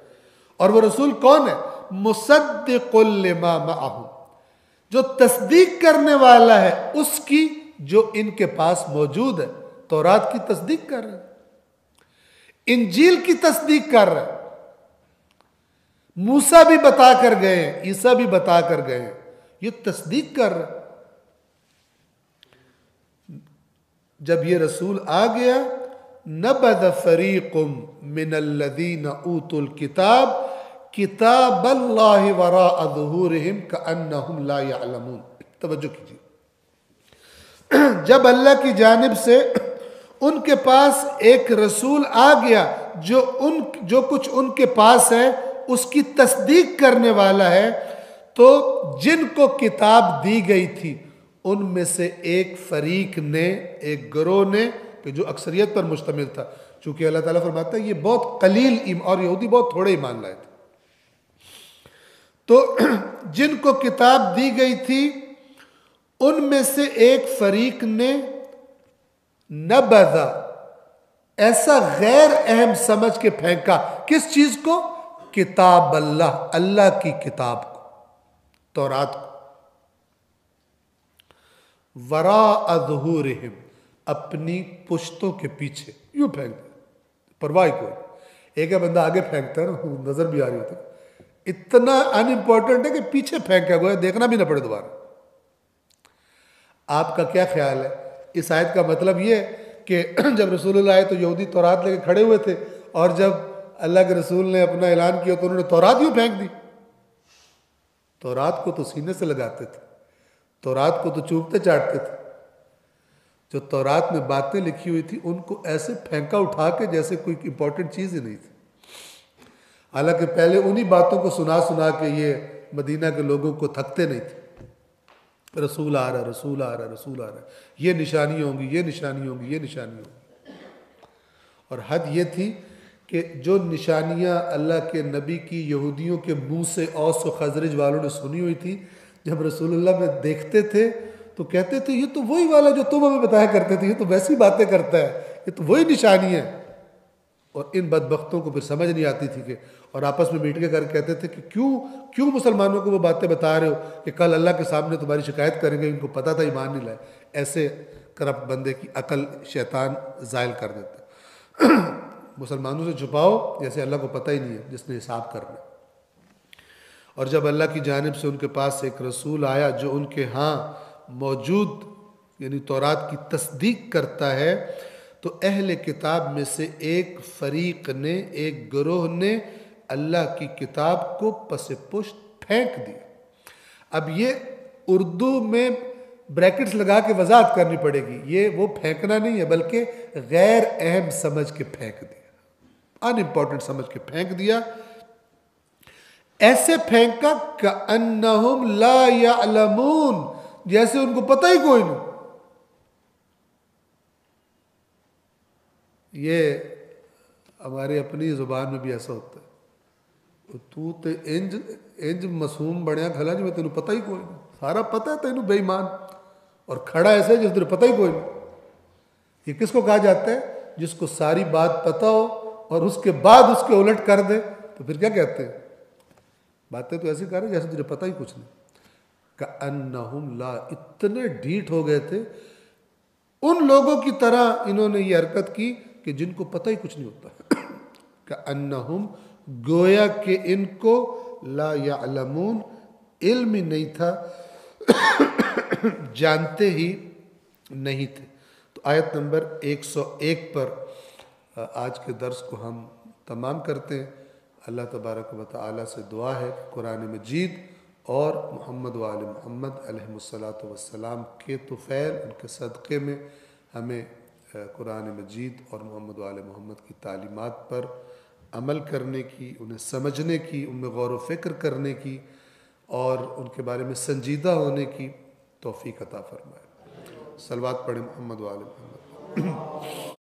اور وہ رسول کون ہے؟ مُصَدِّقٌ لِمَا مَعَهُمْ، جو تصدیق کرنے والا ہے اس کی جو ان کے پاس موجود ہے. تورات کی تصدیق کر رہے ہیں، انجیل کی تصدیق کر رہے ہیں. موسیٰ بھی بتا کر گئے ہیں، عیسیٰ بھی بتا کر گئے ہیں، یہ تصدیق کر رہے ہیں. جب یہ رسول آ گیا، نبذ فریق من الذین اوتوا الکتاب کتاب اللہ وراء ظہورہم کأنہم لا یعلمون. توجہ کیجیے، جب اللہ کی جانب سے ان کے پاس ایک رسول آ گیا جو کچھ ان کے پاس ہے اس کی تصدیق کرنے والا ہے، تو جن کو کتاب دی گئی تھی ان میں سے ایک فریق نے، ایک گروہ نے کہ جو اکثریت پر مشتمل تھا، چونکہ اللہ تعالیٰ فرماتا ہے یہ بہت قلیل اور یہودی بہت تھوڑے ایمان لائے تھے۔ تو جن کو کتاب دی گئی تھی ان میں سے ایک فریق نے نبذا، ایسا غیر اہم سمجھ کے پھینکا، کس چیز کو؟ کتاب اللہ، اللہ کی کتاب کو، تورات کو، وراء ظہورہم، اپنی پشتوں کے پیچھے، یوں پھینک دیا، پرواہ کوئی۔ ایک ہے بندہ آگے پھینکتا ہے نا، نظر بھی آ رہی ہوتی، اتنا ان امپورٹنٹ ہے کہ پیچھے پھینکا گیا، دیکھنا بھی نہ پڑے دوبارہ۔ آپ کا کیا خیال ہے؟ اس آیت کا مطلب یہ ہے کہ جب رسول اللہ آئے تو یہودی تورات لے کے کھڑے ہوئے تھے، اور جب اللہ کے رسول نے اپنا اعلان کیا تو انہوں نے تورات یوں پھینک دی؟ تورات کو تو سینے سے لگاتے تھے، تورات کو تو چومتے چاٹتے تھے، جو تورات میں باتیں لکھی ہوئی تھی ان کو ایسے پھینکا اٹھا کے جیسے کوئی امپورٹنٹ چیز ہی نہیں تھی۔ حالانکہ پہلے انہی باتوں کو سنا سنا کے یہ مدینہ کے لوگوں کو تھکتے نہیں تھے، رسول آ رہا ہے، رسول آ رہا ہے، رسول آ رہا ہے، یہ نشانی ہوں گی، یہ نشانی ہوں گی، یہ نشانی ہوں گی۔ اور حد یہ تھی کہ جو نشانیاں اللہ کے نبی کی یہودیوں کے منہ سے اوس و خزرج والوں نے سنی ہوئی تھی، جب رسول اللہ میں دیکھتے تھے تو کہتے تھے یہ تو وہی والا جو تم ہمیں بتایا کرتے تھے، یہ تو ویسی باتیں کرتا ہے، یہ تو وہی نشانی ہے۔ اور ان بدبختوں کو پھر سمجھ نہیں آتی تھی کہ، اور آپس میں میٹ کے کر کہتے تھے کہ کیوں مسلمانوں کو وہ باتیں بتا رہے ہو کہ کل اللہ کے سامنے تمہاری شکایت کریں گے، ان کو پتہ تھا ایمان نہیں لائے۔ ایسے کرپٹ بندے کی عقل شیطان زائل کر دیتا۔ مسلمانوں سے چھپاؤ جیسے اللہ کو پتہ ہی نہیں ہے، جس نے حساب کرنا۔ اور جب اللہ کی جانب سے ان کے پاس ایک رسول آیا جو ان کے ہاں موجود یعنی تورات کی تصدیق کرتا ہے، تو اہل کتاب میں سے ایک فریق نے، ایک گروہ نے اللہ کی کتاب کو پس پشت پھینک دیا۔ اب یہ اردو میں بریکٹس لگا کے وضاحت کرنی پڑے گی، یہ وہ پھینکنا نہیں ہے بلکہ غیر اہم سمجھ کے پھینک دیا، ان امپورٹنٹ سمجھ کے پھینک دیا۔ ایسے پھینکا کأنہم لا یعلمون، جیسے ان کو پتہ ہی کوئی نہیں۔ یہ ہماری اپنی زبان میں بھی ایسا ہوتا ہے، تو تے انج مسوم بنیا کھلا جی میں تینوں پتہ ہی کوئی نہیں، سارا پتہ ہے تینوں بے ایمان، اور کھڑا ایسے جس تینوں پتہ ہی کوئی نہیں۔ یہ کس کو کہا جاتا ہے؟ جس کو ساری بات پتہ ہو اور اس کے بعد اس کے الٹ کر دے تو پھر کیا کہتے ہیں؟ باتیں تو ایسی کر رہے جیسے تجھے پتہ ہی کچھ نہیں۔ کأنہم لا، اتنے ڈھیٹ ہو گئے تھے، ان لوگوں کی طرح انہوں نے یہ حرکت کی کہ جن کو پتہ ہی کچھ نہیں ہوتا۔ کأنہم، گویا کہ ان کو لا یعلمون، علم ہی نہیں تھا، جانتے ہی نہیں تھے۔ تو آیت نمبر 101 پر آج کے درس کو ہم تمام کرتے ہیں۔ اللہ تبارک و تعالیٰ سے دعا ہے کہ قرآن مجید اور محمد و آل محمد علیہ السلام کے طفیل، ان کے صدقے میں ہمیں قرآن مجید اور محمد و آل محمد کی تعلیمات پر عمل کرنے کی، انہیں سمجھنے کی، ان میں غور و فکر کرنے کی اور ان کے بارے میں سنجیدہ ہونے کی توفیق عطا فرمائے۔ صلوات پڑھیں محمد و آل محمد۔